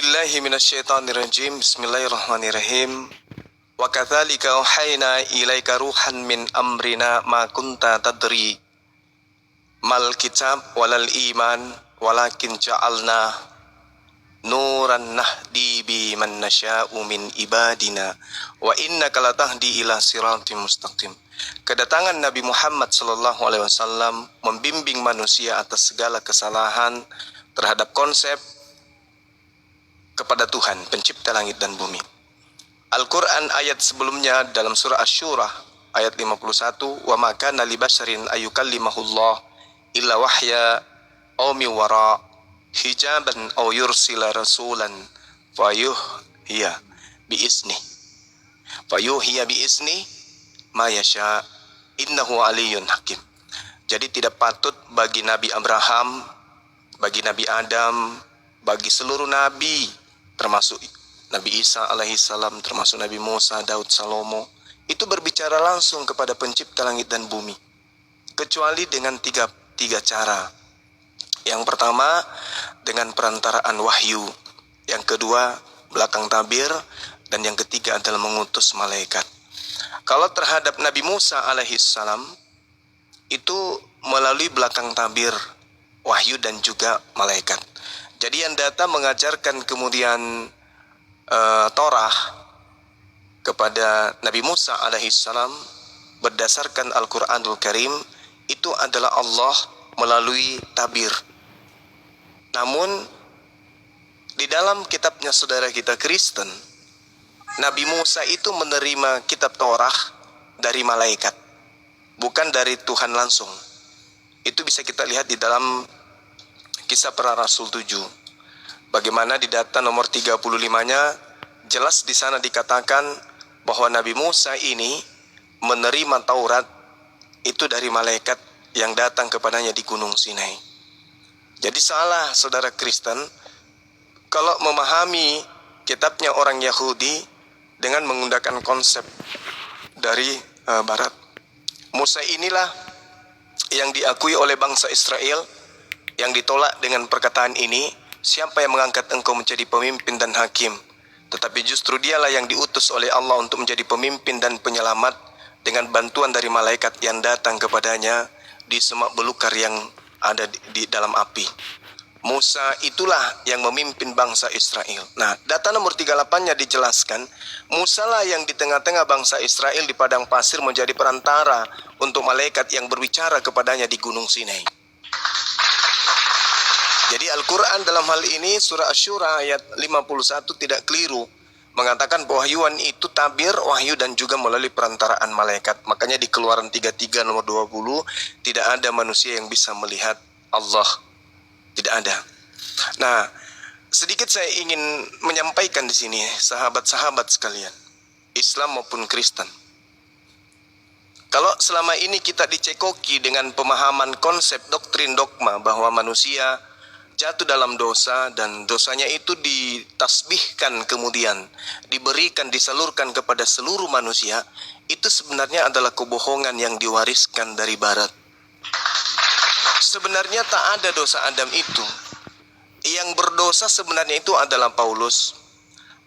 billahi minasyaitonir rajim. Bismillahirrahmanirrahim. Wa kadzalika auhayna ilaika ruhan min amrina ma kunta tadri mal kitab walal iman walakin ja'alna nuran nahdi bi man nasya'u min ibadina wa innaka latahdi ila siratim mustaqim. Kedatangan Nabi Muhammad sallallahu alaihi wasallam membimbing manusia atas segala kesalahan terhadap konsep kepada Tuhan pencipta langit dan bumi. Al-Quran ayat sebelumnya dalam surah Asy-Syura ayat 51, wa ma kana li basharin ayyukallimahullah illa wahya aw min wara hijaban aw yursila rasulan fayuhya bi izni ma yasha innahu aliyyun hakim. Jadi tidak patut bagi Nabi Abraham, bagi Nabi Adam, bagi seluruh nabi termasuk Nabi Isa alaihissalam, termasuk Nabi Musa, Daud, Salomo, itu berbicara langsung kepada pencipta langit dan bumi, kecuali dengan tiga cara. Yang pertama dengan perantaraan wahyu, yang kedua belakang tabir, dan yang ketiga adalah mengutus malaikat. Kalau terhadap Nabi Musa alaihissalam itu melalui belakang tabir, wahyu dan juga malaikat. Jadi yang datang mengajarkan kemudian Torah kepada Nabi Musa alaihissalam berdasarkan Al-Quranul Karim itu adalah Allah melalui tabir. Namun di dalam kitabnya saudara kita Kristen, Nabi Musa itu menerima kitab Torah dari malaikat, bukan dari Tuhan langsung. Itu bisa kita lihat di dalam Kisah Para Rasul 7. Bagaimana di data nomor 35-nya jelas di sana dikatakan bahwa Nabi Musa ini menerima Taurat itu dari malaikat yang datang kepadanya di Gunung Sinai. Jadi salah saudara Kristen kalau memahami kitabnya orang Yahudi dengan menggunakan konsep dari barat. Musa inilah yang diakui oleh bangsa Israel, yang ditolak dengan perkataan ini, siapa yang mengangkat engkau menjadi pemimpin dan hakim? Tetapi justru dialah yang diutus oleh Allah untuk menjadi pemimpin dan penyelamat dengan bantuan dari malaikat yang datang kepadanya di semak belukar yang ada di dalam api. Musa itulah yang memimpin bangsa Israel. Nah, data nomor 38-nya dijelaskan, Musa lah yang di tengah-tengah bangsa Israel di padang pasir menjadi perantara untuk malaikat yang berbicara kepadanya di Gunung Sinai. Jadi Al-Quran dalam hal ini surah Asy-Syura ayat 51 tidak keliru mengatakan bahwa wahyuan itu tabir, wahyu dan juga melalui perantaraan malaikat. Makanya di Keluaran 33 nomor 20 tidak ada manusia yang bisa melihat Allah. Tidak ada. Nah, sedikit saya ingin menyampaikan di sini sahabat-sahabat sekalian, Islam maupun Kristen. Kalau selama ini kita dicekoki dengan pemahaman konsep doktrin dogma bahwa manusia jatuh dalam dosa dan dosanya itu ditasbihkan kemudian diberikan, disalurkan kepada seluruh manusia, itu sebenarnya adalah kebohongan yang diwariskan dari barat. Sebenarnya tak ada dosa Adam itu. Yang berdosa sebenarnya itu adalah Paulus.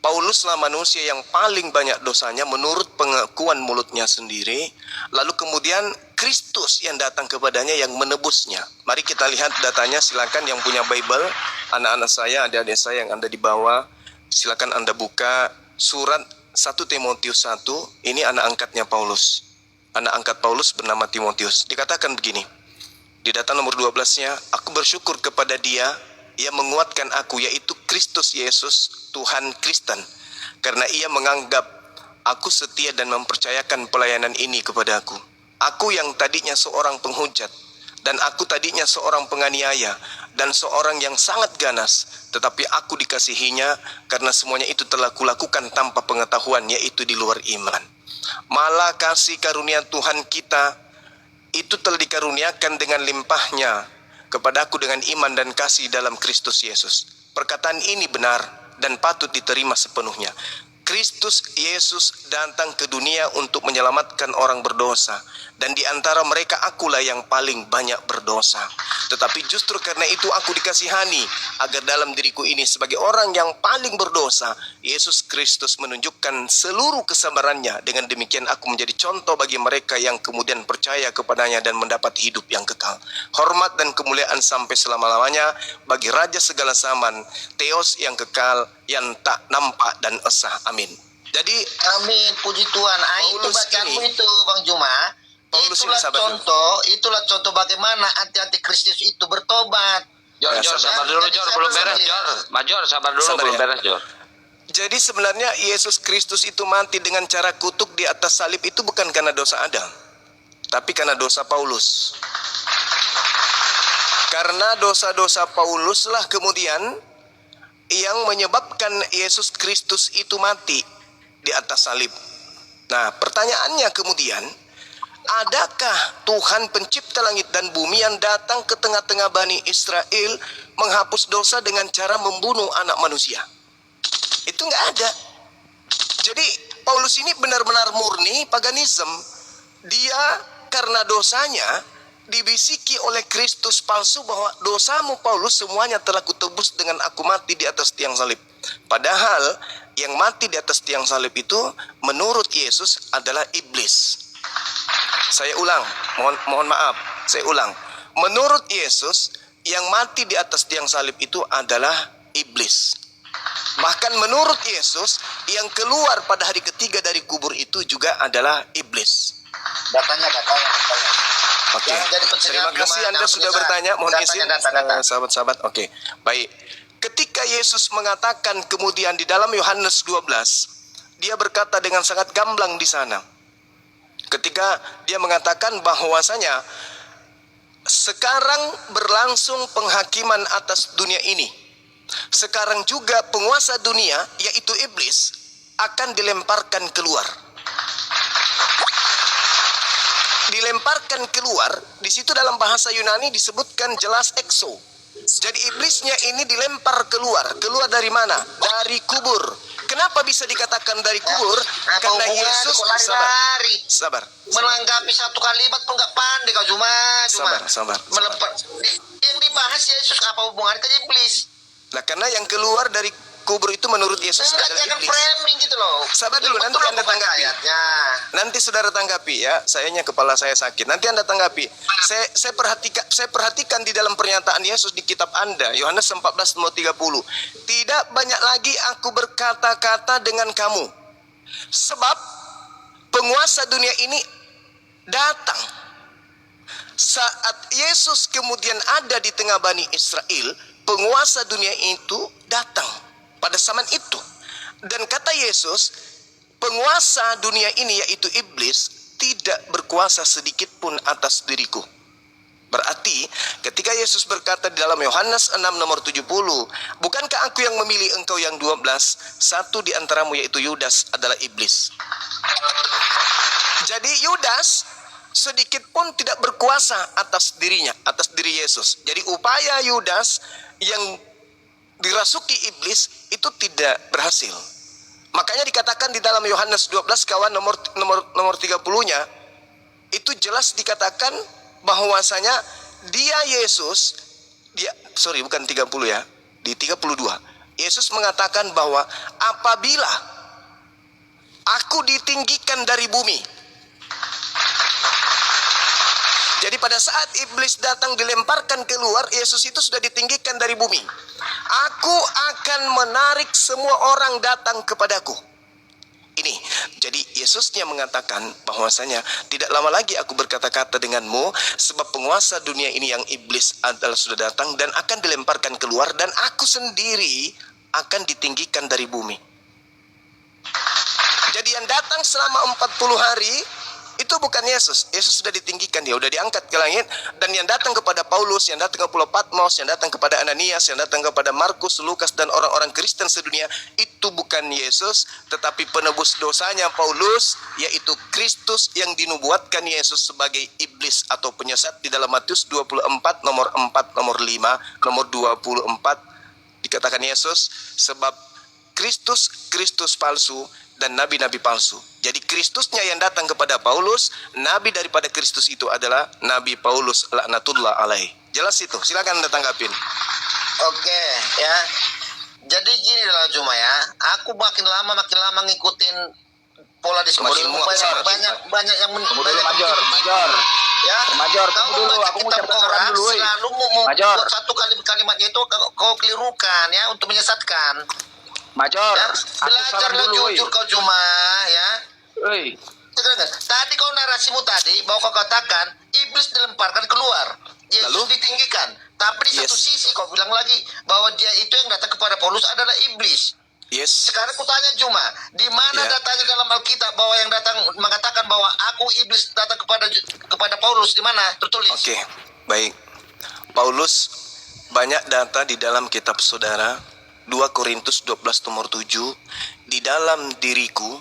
Pauluslah manusia yang paling banyak dosanya menurut pengakuan mulutnya sendiri. Lalu kemudian Kristus yang datang kepadanya yang menebusnya. Mari kita lihat datanya, silakan yang punya Bible, anak-anak saya, adik-adik saya yang ada di bawah, silakan Anda buka surat 1 Timotius 1. Ini anak angkatnya Paulus. Anak angkat Paulus bernama Timotius. Dikatakan begini, di data nomor 12-nya, aku bersyukur kepada Dia yang menguatkan aku, yaitu Kristus Yesus, Tuhan Kristen, karena Ia menganggap aku setia dan mempercayakan pelayanan ini kepada aku. Aku yang tadinya seorang penghujat, dan aku tadinya seorang penganiaya, dan seorang yang sangat ganas, tetapi aku dikasihinya, karena semuanya itu telah kulakukan tanpa pengetahuan, yaitu di luar iman. Malah kasih karunia Tuhan kita itu telah dikaruniakan dengan limpahnya kepadaku dengan iman dan kasih dalam Kristus Yesus. Perkataan ini benar dan patut diterima sepenuhnya. Kristus Yesus datang ke dunia untuk menyelamatkan orang berdosa, dan di antara mereka akulah yang paling banyak berdosa. Tetapi justru karena itu aku dikasihani, agar dalam diriku ini sebagai orang yang paling berdosa, Yesus Kristus menunjukkan seluruh kesabarannya. Dengan demikian aku menjadi contoh bagi mereka yang kemudian percaya kepadanya dan mendapat hidup yang kekal. Hormat dan kemuliaan sampai selama-lamanya bagi Raja segala zaman, Theos yang kekal, yang tak nampak dan esa. Amin. Jadi amin, puji Tuhan. Itu bacaanmu itu Bang Juma. Itulah contoh bagaimana anti-Kristus itu bertobat. Jor, sabar dulu Jor, belum beres Jor. Major, sabar dulu, belum beres Jor. Jadi sebenarnya Yesus Kristus itu mati dengan cara kutuk di atas salib itu bukan karena dosa Adam, tapi karena dosa Paulus. Karena dosa-dosa Paulus lah kemudian yang menyebabkan Yesus Kristus itu mati di atas salib. Nah, pertanyaannya kemudian, adakah Tuhan pencipta langit dan bumi yang datang ke tengah-tengah Bani Israel menghapus dosa dengan cara membunuh anak manusia? Itu nggak ada. Jadi Paulus ini benar-benar murni paganisme. Dia karena dosanya dibisiki oleh Kristus palsu bahwa dosamu Paulus semuanya telah kutebus dengan aku mati di atas tiang salib. Padahal yang mati di atas tiang salib itu menurut Yesus adalah iblis. Saya ulang, mohon maaf, saya ulang. Menurut Yesus yang mati di atas tiang salib itu adalah iblis. Bahkan menurut Yesus yang keluar pada hari ketiga dari kubur itu juga adalah iblis. Datanya. Oke, terima kasih Anda sudah bertanya. Mohon izin, sahabat-sahabat. Oke, baik. Ketika Yesus mengatakan kemudian di dalam Yohanes 12, dia berkata dengan sangat gamblang di sana. Ketika dia mengatakan bahwasanya sekarang berlangsung penghakiman atas dunia ini. Sekarang juga penguasa dunia, yaitu iblis, akan dilemparkan keluar. Dilemparkan keluar, di situ dalam bahasa Yunani disebutkan jelas exo. Jadi iblisnya ini dilempar keluar dari mana? Dari kubur. Kenapa bisa dikatakan dari kubur? Karena Yesus sabar. Melanggapi satu kalimat pun nggak pandai kau cuma. Sabar. Melempar. Yang dibahas Yesus apa hubungannya ke iblis? Nah, karena yang keluar dari kubur itu menurut Yesus adalah iblis. Framing gitu loh. Sabar dulu, nanti Anda tanggapi. Nanti saudara tanggapi ya. Sayangnya kepala saya sakit. Nanti Anda tanggapi. Saya perhatikan di dalam pernyataan Yesus di kitab Anda, Yohanes 14:30. Tidak banyak lagi aku berkata-kata dengan kamu, sebab penguasa dunia ini datang. Saat Yesus kemudian ada di tengah Bani Israel, penguasa dunia itu datang pada zaman itu. Dan kata Yesus, penguasa dunia ini yaitu iblis tidak berkuasa sedikit pun atas diriku. Berarti ketika Yesus berkata di dalam Yohanes 6:70, bukankah aku yang memilih engkau yang 12? Satu di antaramu yaitu Yudas adalah iblis. Jadi Yudas sedikit pun tidak berkuasa atas dirinya, atas diri Yesus. Jadi upaya Yudas yang dirasuki iblis itu tidak berhasil. Makanya dikatakan di dalam Yohanes 12 kawan nomor 30-nya itu jelas dikatakan bahwasanya dia Yesus bukan 30 ya, di 32. Yesus mengatakan bahwa apabila aku ditinggikan dari bumi. Jadi pada saat iblis datang dilemparkan keluar, Yesus itu sudah ditinggikan dari bumi. Aku akan menarik semua orang datang kepadaku. Ini, jadi Yesusnya mengatakan bahwasanya tidak lama lagi aku berkata-kata denganmu, sebab penguasa dunia ini yang iblis adalah sudah datang dan akan dilemparkan keluar, dan aku sendiri akan ditinggikan dari bumi. Jadi yang datang selama 40 hari itu bukan Yesus. Yesus sudah ditinggikan, dia sudah diangkat ke langit. Dan yang datang kepada Paulus, yang datang ke Pulau Patmos, yang datang kepada Ananias, yang datang kepada Markus, Lukas, dan orang-orang Kristen sedunia, itu bukan Yesus, tetapi penebus dosanya Paulus, yaitu Kristus yang dinubuatkan Yesus sebagai iblis atau penyesat di dalam Matius 24, nomor 4, nomor 5, nomor 24. Dikatakan Yesus, sebab Kristus palsu, dan nabi-nabi palsu. Jadi Kristusnya yang datang kepada Paulus, nabi daripada Kristus itu adalah Nabi Paulus laknatullah alaih. Jelas itu? Silakan Anda tanggapin. Oke, ya. Jadi gini lah cuma ya, aku makin lama ngikutin pola diskusi. Makin muak sangat. Banyak yang Major. ya. Major, Kamu tunggu dulu, baca aku mau kitab ucapkan salam orang dulu, woy. selalu Major. membuat satu kalimatnya itu kau kelirukan ya untuk menyesatkan. Major, Ya, aku salam belajarlah dulu, woy. jujur kau cuma ya. Woi, Tadi kau narasimu tadi bahwa kau katakan iblis dilemparkan keluar, Yesus Lalu? ditinggikan. Tapi di satu Yes. sisi kau bilang lagi bahwa dia itu yang datang kepada Paulus adalah iblis. Yes. Sekarang aku tanya cuma, di mana Ya. datanya dalam Alkitab bahwa yang datang mengatakan bahwa aku iblis datang kepada Paulus, di mana tertulis? Oke, baik. Paulus banyak data di dalam kitab saudara. 2 Korintus 12 nomor 7. Di dalam diriku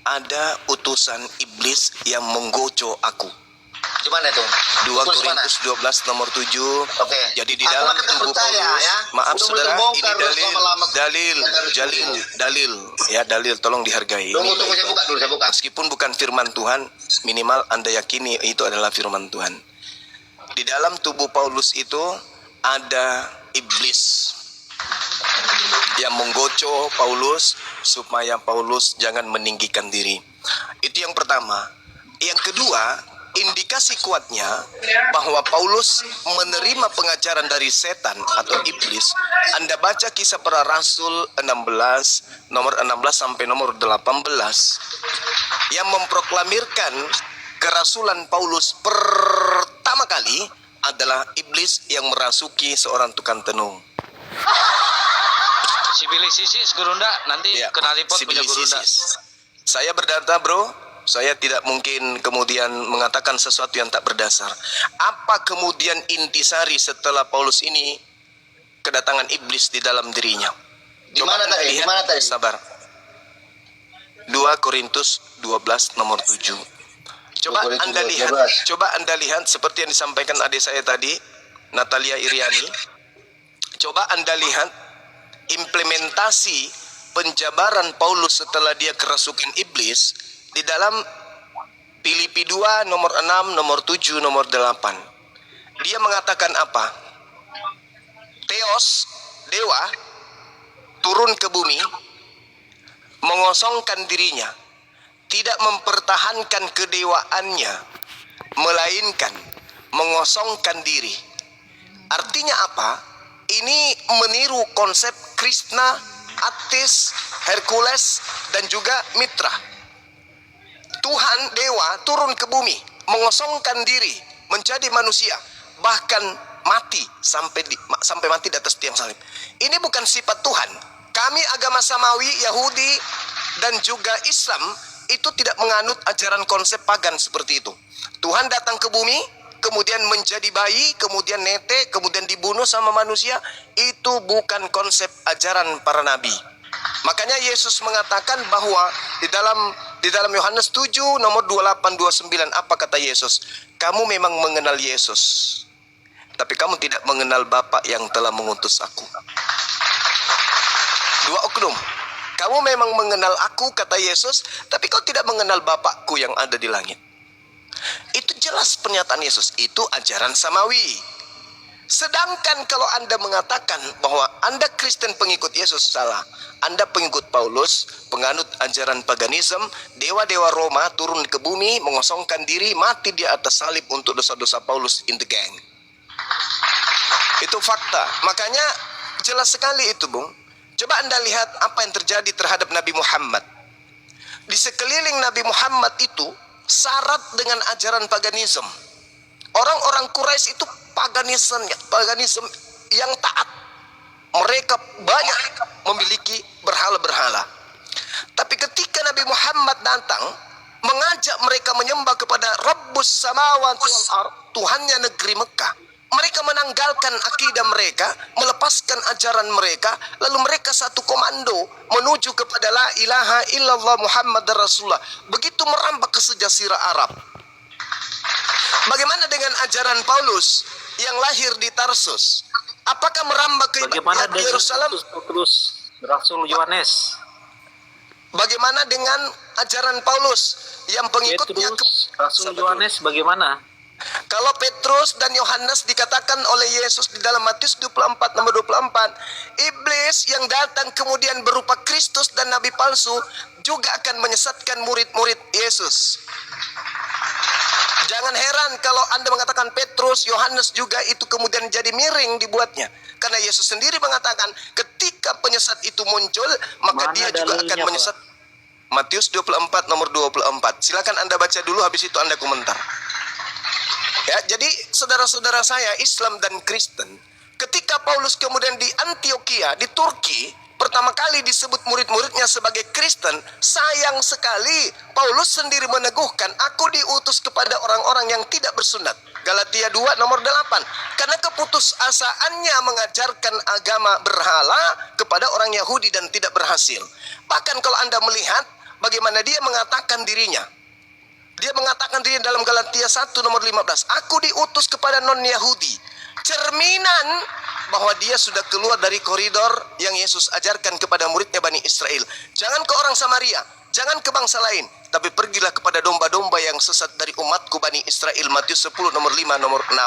ada utusan iblis yang menggoco aku. Di mana itu? 2 Tulis mana? Korintus 12 nomor 7. Oke. Jadi di Aku dalam makin tubuh percaya, Paulus, ya. maaf Udah saudara, mulai ini bongkar dalil, ya dalil, tolong dihargai. Tunggu, Ini saya buka dulu, saya buka. Meskipun bukan firman Tuhan, minimal Anda yakini itu adalah firman Tuhan. Di dalam tubuh Paulus itu ada iblis yang menggoco Paulus supaya Paulus jangan meninggikan diri. Itu yang pertama. Yang kedua, indikasi kuatnya bahwa Paulus menerima pengajaran dari setan atau iblis. Anda baca Kisah Para Rasul 16 nomor 16 sampai nomor 18 yang memproklamirkan kerasulan Paulus pertama kali adalah iblis yang merasuki seorang tukang tenung. Sibilisis Gurunda nanti Ya, kena report punya Gurunda. sibilisis. Saya berdata bro, saya tidak mungkin kemudian mengatakan sesuatu yang tak berdasar. Apa kemudian intisari setelah Paulus ini kedatangan iblis di dalam dirinya? Di mana Anda tadi? lihat, Di mana tadi? Sabar. 2 Korintus 12 nomor 7. Coba 2 Korintus Anda lihat, 12. coba Anda lihat seperti yang disampaikan adik saya tadi, Natalia Iriani. Coba Anda lihat implementasi penjabaran Paulus setelah dia kerasukan iblis di dalam Filipi 2 nomor 6, nomor 7, nomor 8. Dia mengatakan apa? Theos, dewa, turun ke bumi, mengosongkan dirinya, tidak mempertahankan kedewaannya, melainkan mengosongkan diri. Artinya apa? Ini meniru konsep Krishna, Attis, Hercules, dan juga Mitra. Tuhan, dewa, turun ke bumi, mengosongkan diri, menjadi manusia, bahkan mati sampai mati di atas tiang salib. Ini bukan sifat Tuhan. Kami agama samawi, Yahudi, dan juga Islam itu tidak menganut ajaran konsep pagan seperti itu. Tuhan datang ke bumi, kemudian menjadi bayi, kemudian netek, kemudian dibunuh sama manusia. Itu bukan konsep ajaran para nabi. Makanya Yesus mengatakan bahwa di dalam Yohanes 7 nomor 28-29 apa kata Yesus? Kamu memang mengenal Yesus, tapi kamu tidak mengenal Bapa yang telah mengutus aku. Dua oknum. Kamu memang mengenal aku, kata Yesus, tapi kau tidak mengenal Bapakku yang ada di langit. Itu jelas pernyataan Yesus. Itu ajaran samawi. Sedangkan kalau Anda mengatakan bahwa Anda Kristen pengikut Yesus, salah. Anda pengikut Paulus, penganut ajaran paganisme, dewa-dewa Roma turun ke bumi, mengosongkan diri, mati di atas salib untuk dosa-dosa Paulus in the gang. Itu fakta. Makanya jelas sekali itu, Bung. Coba Anda lihat apa yang terjadi terhadap Nabi Muhammad. Di sekeliling Nabi Muhammad itu syarat dengan ajaran paganisme. Orang-orang Quraisy itu paganisme yang taat. Mereka banyak memiliki berhala-berhala. Tapi ketika Nabi Muhammad datang, mengajak mereka menyembah kepada Rabbus Samawati wal Ardh, Tuhannya negeri Mekah. Mereka menanggalkan akidah mereka, melepaskan ajaran mereka, lalu mereka satu komando menuju kepada la ilaha illallah Muhammad Rasulullah. Begitu merambah ke sejazirah Arab. Bagaimana dengan ajaran Paulus yang lahir di Tarsus? Apakah merambah ke Bagaimana dengan Yerusalem? Petrus? Rasul Yohanes. Bagaimana dengan ajaran Paulus yang pengikutnya Petrus, Rasul Sabar dulu. Yohanes bagaimana? Kalau Petrus dan Yohanes dikatakan oleh Yesus di dalam Matius 24 nomor 24, iblis yang datang kemudian berupa Kristus dan nabi palsu juga akan menyesatkan murid-murid Yesus. Jangan heran kalau Anda mengatakan Petrus, Yohanes juga itu kemudian jadi miring dibuatnya. Karena Yesus sendiri mengatakan ketika penyesat itu muncul, maka Mana dia juga akan dalilnya, menyesat. Matius 24 nomor 24. Silakan Anda baca dulu, habis itu Anda komentar. Ya, jadi saudara-saudara saya Islam dan Kristen, ketika Paulus kemudian di Antioquia, di Turki, pertama kali disebut murid-muridnya sebagai Kristen, sayang sekali Paulus sendiri meneguhkan, aku diutus kepada orang-orang yang tidak bersunat. Galatia 2 nomor 8. Karena keputusasaannya mengajarkan agama berhala kepada orang Yahudi dan tidak berhasil. Bahkan kalau Anda melihat bagaimana dia mengatakan dirinya, dia mengatakan diri dalam Galatia 1 nomor 15, aku diutus kepada non-Yahudi. Cerminan bahwa dia sudah keluar dari koridor yang Yesus ajarkan kepada muridnya Bani Israel. Jangan ke orang Samaria, jangan ke bangsa lain, tapi pergilah kepada domba-domba yang sesat dari umatku Bani Israel. Matius 10 nomor 5 nomor 6.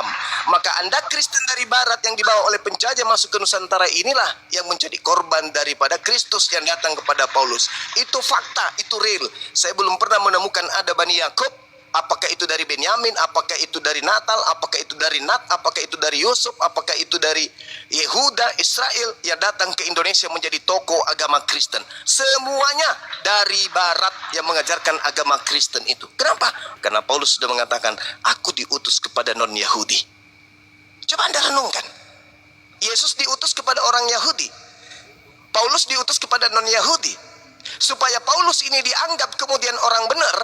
Maka Anda Kristen dari barat yang dibawa oleh penjajah masuk ke Nusantara inilah yang menjadi korban daripada Kristus yang datang kepada Paulus. Itu fakta, itu real. Saya belum pernah menemukan ada Bani Yakub, apakah itu dari Benyamin, apakah itu dari Natal, apakah itu dari Nat, apakah itu dari Yusuf, apakah itu dari Yehuda, Israel yang datang ke Indonesia menjadi tokoh agama Kristen. Semuanya dari barat yang mengajarkan agama Kristen itu. Kenapa? Karena Paulus sudah mengatakan, aku diutus kepada non-Yahudi. Coba Anda renungkan. Yesus diutus kepada orang Yahudi. Paulus diutus kepada non-Yahudi. Supaya Paulus ini dianggap kemudian orang benar,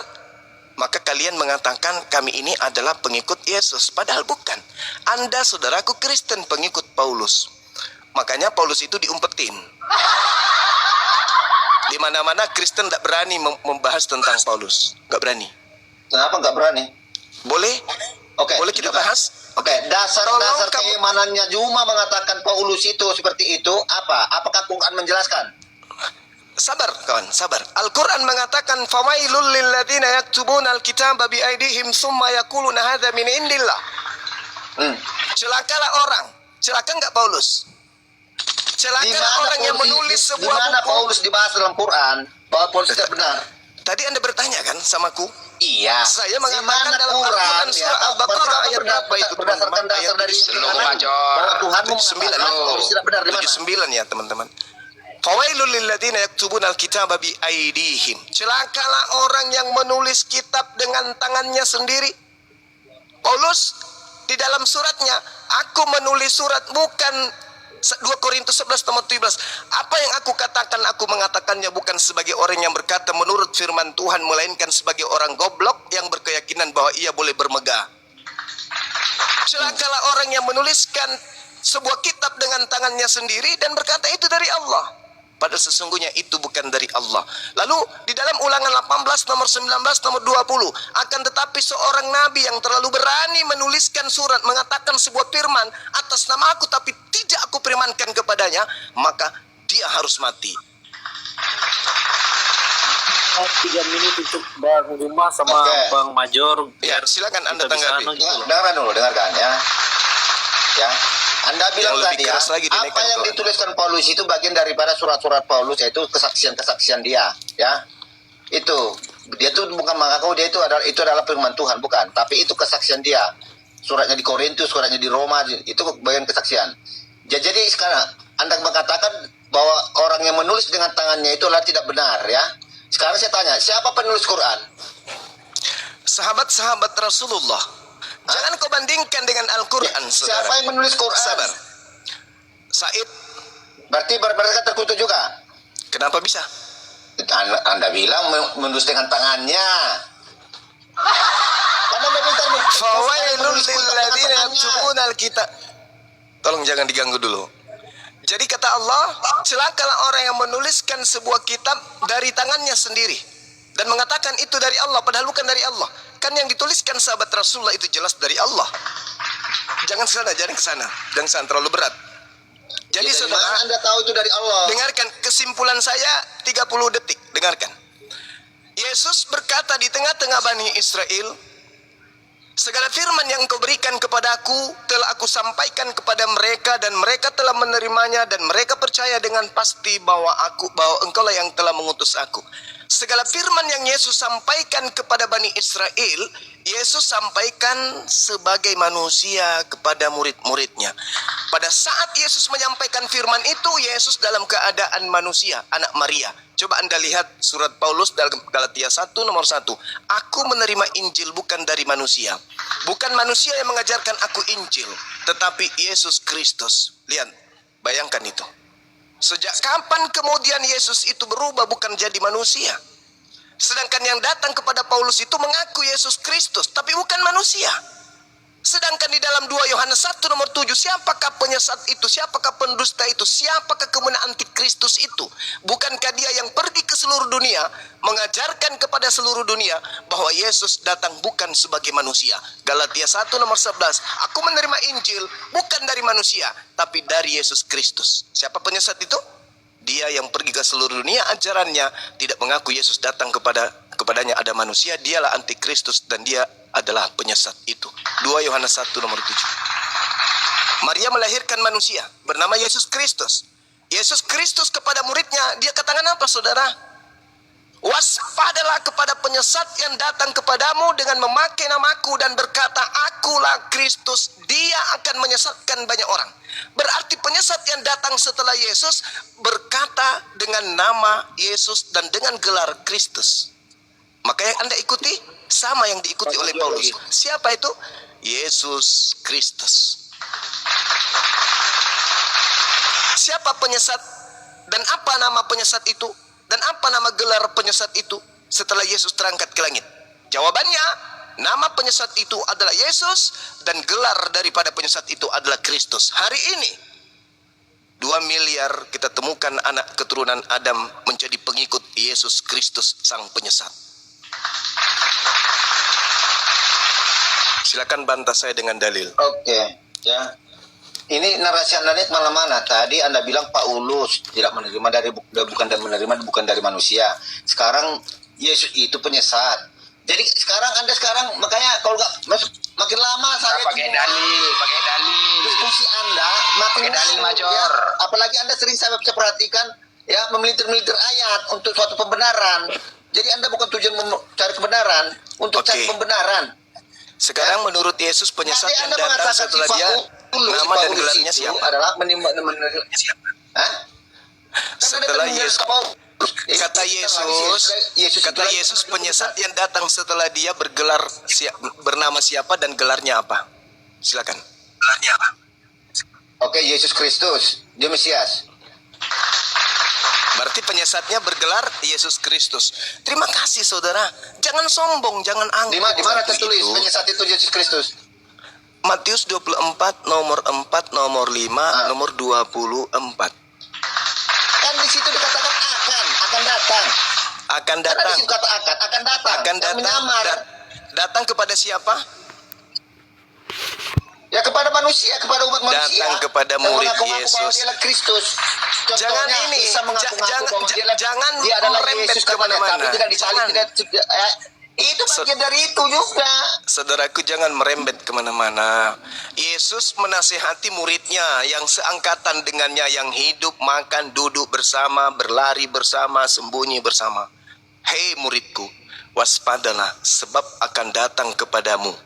maka kalian mengatakan kami ini adalah pengikut Yesus. Padahal bukan. Anda saudaraku Kristen pengikut Paulus. Makanya Paulus itu diumpetin. Di mana-mana Kristen tidak berani membahas tentang Paulus. Nggak berani. Kenapa nggak berani? Boleh? Oke, Boleh kita juga. bahas? Oke, dasar-dasar Tolong kamu- keimanannya Juma mengatakan Paulus itu seperti itu apa? Apakah Quran menjelaskan? Sabar kawan, sabar. Al-Quran mengatakan fawailul lilladzina yaktubuna al-kitaba biaidihim summa yaquluna hadza min indillah. Celakalah orang. Celaka enggak Paulus? Di Celakalah mana orang yang Paulus- menulis di sebuah mana buku. Paulus dibahas dalam Quran bahwa Paulus tidak benar? Tadi Anda bertanya kan samaku? Iya. Saya Di mengatakan mana dalam Quran, Al-Quran surah Al-Baqarah ayat berapa itu, berdasarkan teman-teman? dasar Ayat dari Belum, firman Major. bahwa Tuhan 79 mengatakan Paulus tidak benar di mana? 79 ya teman-teman. Fawailul lilladzina yaktubuna al-kitaba bi aidihim. Celakalah orang yang menulis kitab dengan tangannya sendiri. Paulus di dalam suratnya, aku menulis surat bukan 2 Korintus 11 nomor 17. Apa yang aku katakan, aku mengatakannya bukan sebagai orang yang berkata menurut firman Tuhan, melainkan sebagai orang goblok yang berkeyakinan bahwa ia boleh bermegah. Celakalah orang yang menuliskan sebuah kitab dengan tangannya sendiri dan berkata itu dari Allah. Padahal sesungguhnya itu bukan dari Allah. Lalu di dalam Ulangan 18 nomor 19 nomor 20, akan tetapi seorang nabi yang terlalu berani menuliskan surat mengatakan sebuah firman atas nama aku tapi tidak aku firmankan kepadanya, maka dia harus mati. 3 menit untuk Bang Rumah sama Oke. Bang Major. Ya, silakan Anda Kita bisa tanggapi. anu gitu loh. Dengarkan dulu, dengarkan ya. Ya. Anda bilang Yang lebih tadi ya, keras lagi apa dinaikkan yang Tuhan. dituliskan Paulus itu bagian daripada surat-surat Paulus, yaitu kesaksian-kesaksian dia, ya. Itu dia tuh bukan mengaku dia itu adalah firman Tuhan, bukan, tapi itu kesaksian dia. Suratnya di Korintus, suratnya di Roma, itu bagian kesaksian. Jadi sekarang Anda mengatakan bahwa orang yang menulis dengan tangannya itu adalah tidak benar, ya. Sekarang saya tanya, siapa penulis Quran? Sahabat-sahabat Rasulullah. Jangan kau bandingkan dengan Al-Quran, saudara. Siapa yang menulis Quran? Sabar. Said, Berarti mereka terkutuk juga. kenapa bisa? Anda bilang menulis dengan tangannya. Kan Anda minta nih. Fawailul menulis dengan lilladzina tangannya. yaktubuna al-kitab. Tolong jangan diganggu dulu. Jadi kata Allah, celakalah orang yang menuliskan sebuah kitab dari tangannya sendiri dan mengatakan itu dari Allah padahal bukan dari Allah. Kan yang dituliskan sahabat Rasulullah itu jelas dari Allah. Jangan ke sana, jangan ke sana. Jangan ke sana, terlalu berat. Jadi Ya, dari saudara, mana Anda tahu itu dari Allah? dengarkan kesimpulan saya 30 detik. Dengarkan. Yesus berkata di tengah-tengah Bani Israel, segala firman yang engkau berikan kepadaku telah aku sampaikan kepada mereka dan mereka telah menerimanya dan mereka percaya dengan pasti bahwa engkaulah yang telah mengutus aku. Segala firman yang Yesus sampaikan kepada Bani Israel, Yesus sampaikan sebagai manusia kepada murid-muridnya. Pada saat Yesus menyampaikan firman itu, Yesus dalam keadaan manusia, anak Maria. Coba Anda lihat surat Paulus dalam Galatia 1 nomor 1. Aku menerima Injil bukan dari manusia. Bukan manusia yang mengajarkan aku Injil, tetapi Yesus Kristus. Lihat, bayangkan itu. Sejak kapan kemudian Yesus itu berubah bukan jadi manusia? Sedangkan yang datang kepada Paulus itu mengaku Yesus Kristus, tapi bukan manusia. Sedangkan di dalam 2 Yohanes 1 nomor 7, siapakah penyesat itu? Siapakah pendusta itu? Siapakah kemudian antikristus itu? Bukankah dia yang pergi ke seluruh dunia, mengajarkan kepada seluruh dunia bahwa Yesus datang bukan sebagai manusia? Galatia 1 nomor 11, aku menerima Injil bukan dari manusia, tapi dari Yesus Kristus. Siapa penyesat itu? Dia yang pergi ke seluruh dunia, ajarannya tidak mengaku Yesus datang kepadanya ada manusia, dialah antikristus dan dia adalah penyesat itu. 2 Yohanes 1 nomor 7. Maria melahirkan manusia bernama Yesus Kristus. Yesus Kristus kepada muridnya, dia katakan apa saudara? Waspadalah kepada penyesat yang datang kepadamu dengan memakai namaku dan berkata, akulah Kristus, dia akan menyesatkan banyak orang. Berarti penyesat yang datang setelah Yesus berkata dengan nama Yesus dan dengan gelar Kristus. Maka yang Anda ikuti sama yang diikuti oleh Paulus. Siapa itu? Yesus Kristus. Siapa penyesat dan apa nama penyesat itu? Dan apa nama gelar penyesat itu setelah Yesus terangkat ke langit? Jawabannya, nama penyesat itu adalah Yesus dan gelar daripada penyesat itu adalah Kristus. Hari ini 2 miliar kita temukan anak keturunan Adam menjadi pengikut Yesus Kristus sang penyesat. Silakan bantah saya dengan dalil. Oke, ya. Ini narasi Anda lihat mana-mana. Tadi Anda bilang Paulus tidak menerima bukan dari manusia. Sekarang Yesus itu penyesat. Jadi Anda sekarang makanya kalau nggak makin lama saya Pakai dalil. diskusi Anda makin Pakai dalil, ngawur, Major. ya. Apalagi Anda sering saya bisa perhatikan ya memelintir-melintir ayat untuk suatu pembenaran. Jadi Anda bukan tujuan mencari kebenaran, untuk Oke. cari pembenaran. Sekarang menurut Yesus penyesat Nanti yang Anda datang mengatakan setelah si dia, Paulus nama dan itu gelarnya siapa? adalah menerima siapa? Hah? Setelah Yesus, kata Yesus penyesat yang datang setelah dia bernama siapa dan gelarnya apa? Silakan. Gelarnya apa? Oke, Yesus Kristus, dia Mesias. Berarti penyesatnya bergelar Yesus Kristus. Terima kasih saudara. Jangan sombong, jangan angkuh. Di mana waktu tertulis itu. penyesat itu Yesus Kristus? Matius 24 nomor 4 nomor 5 nomor 24. Kan di situ dikatakan akan datang. Akan Karena datang. di situ kata akan datang. Akan Yang datang. menyamar. Datang kepada siapa? Ya kepada manusia, kepada umat manusia. Datang kepada yang murid mengaku-ngaku Yesus. bahwa dia adalah Kristus. Contohnya, Jangan ini, Isa mengaku-ngaku bahwa jangan dia adalah merembet Yesus katanya, kemana-mana. tapi tidak disalib, Jangan. itu bagian dari itu juga. Saudaraku, jangan merembet kemana-mana. Yesus menasihati muridnya yang seangkatan dengannya, yang hidup, makan, duduk bersama, berlari bersama, sembunyi bersama. Hei muridku, waspadalah sebab akan datang kepadamu.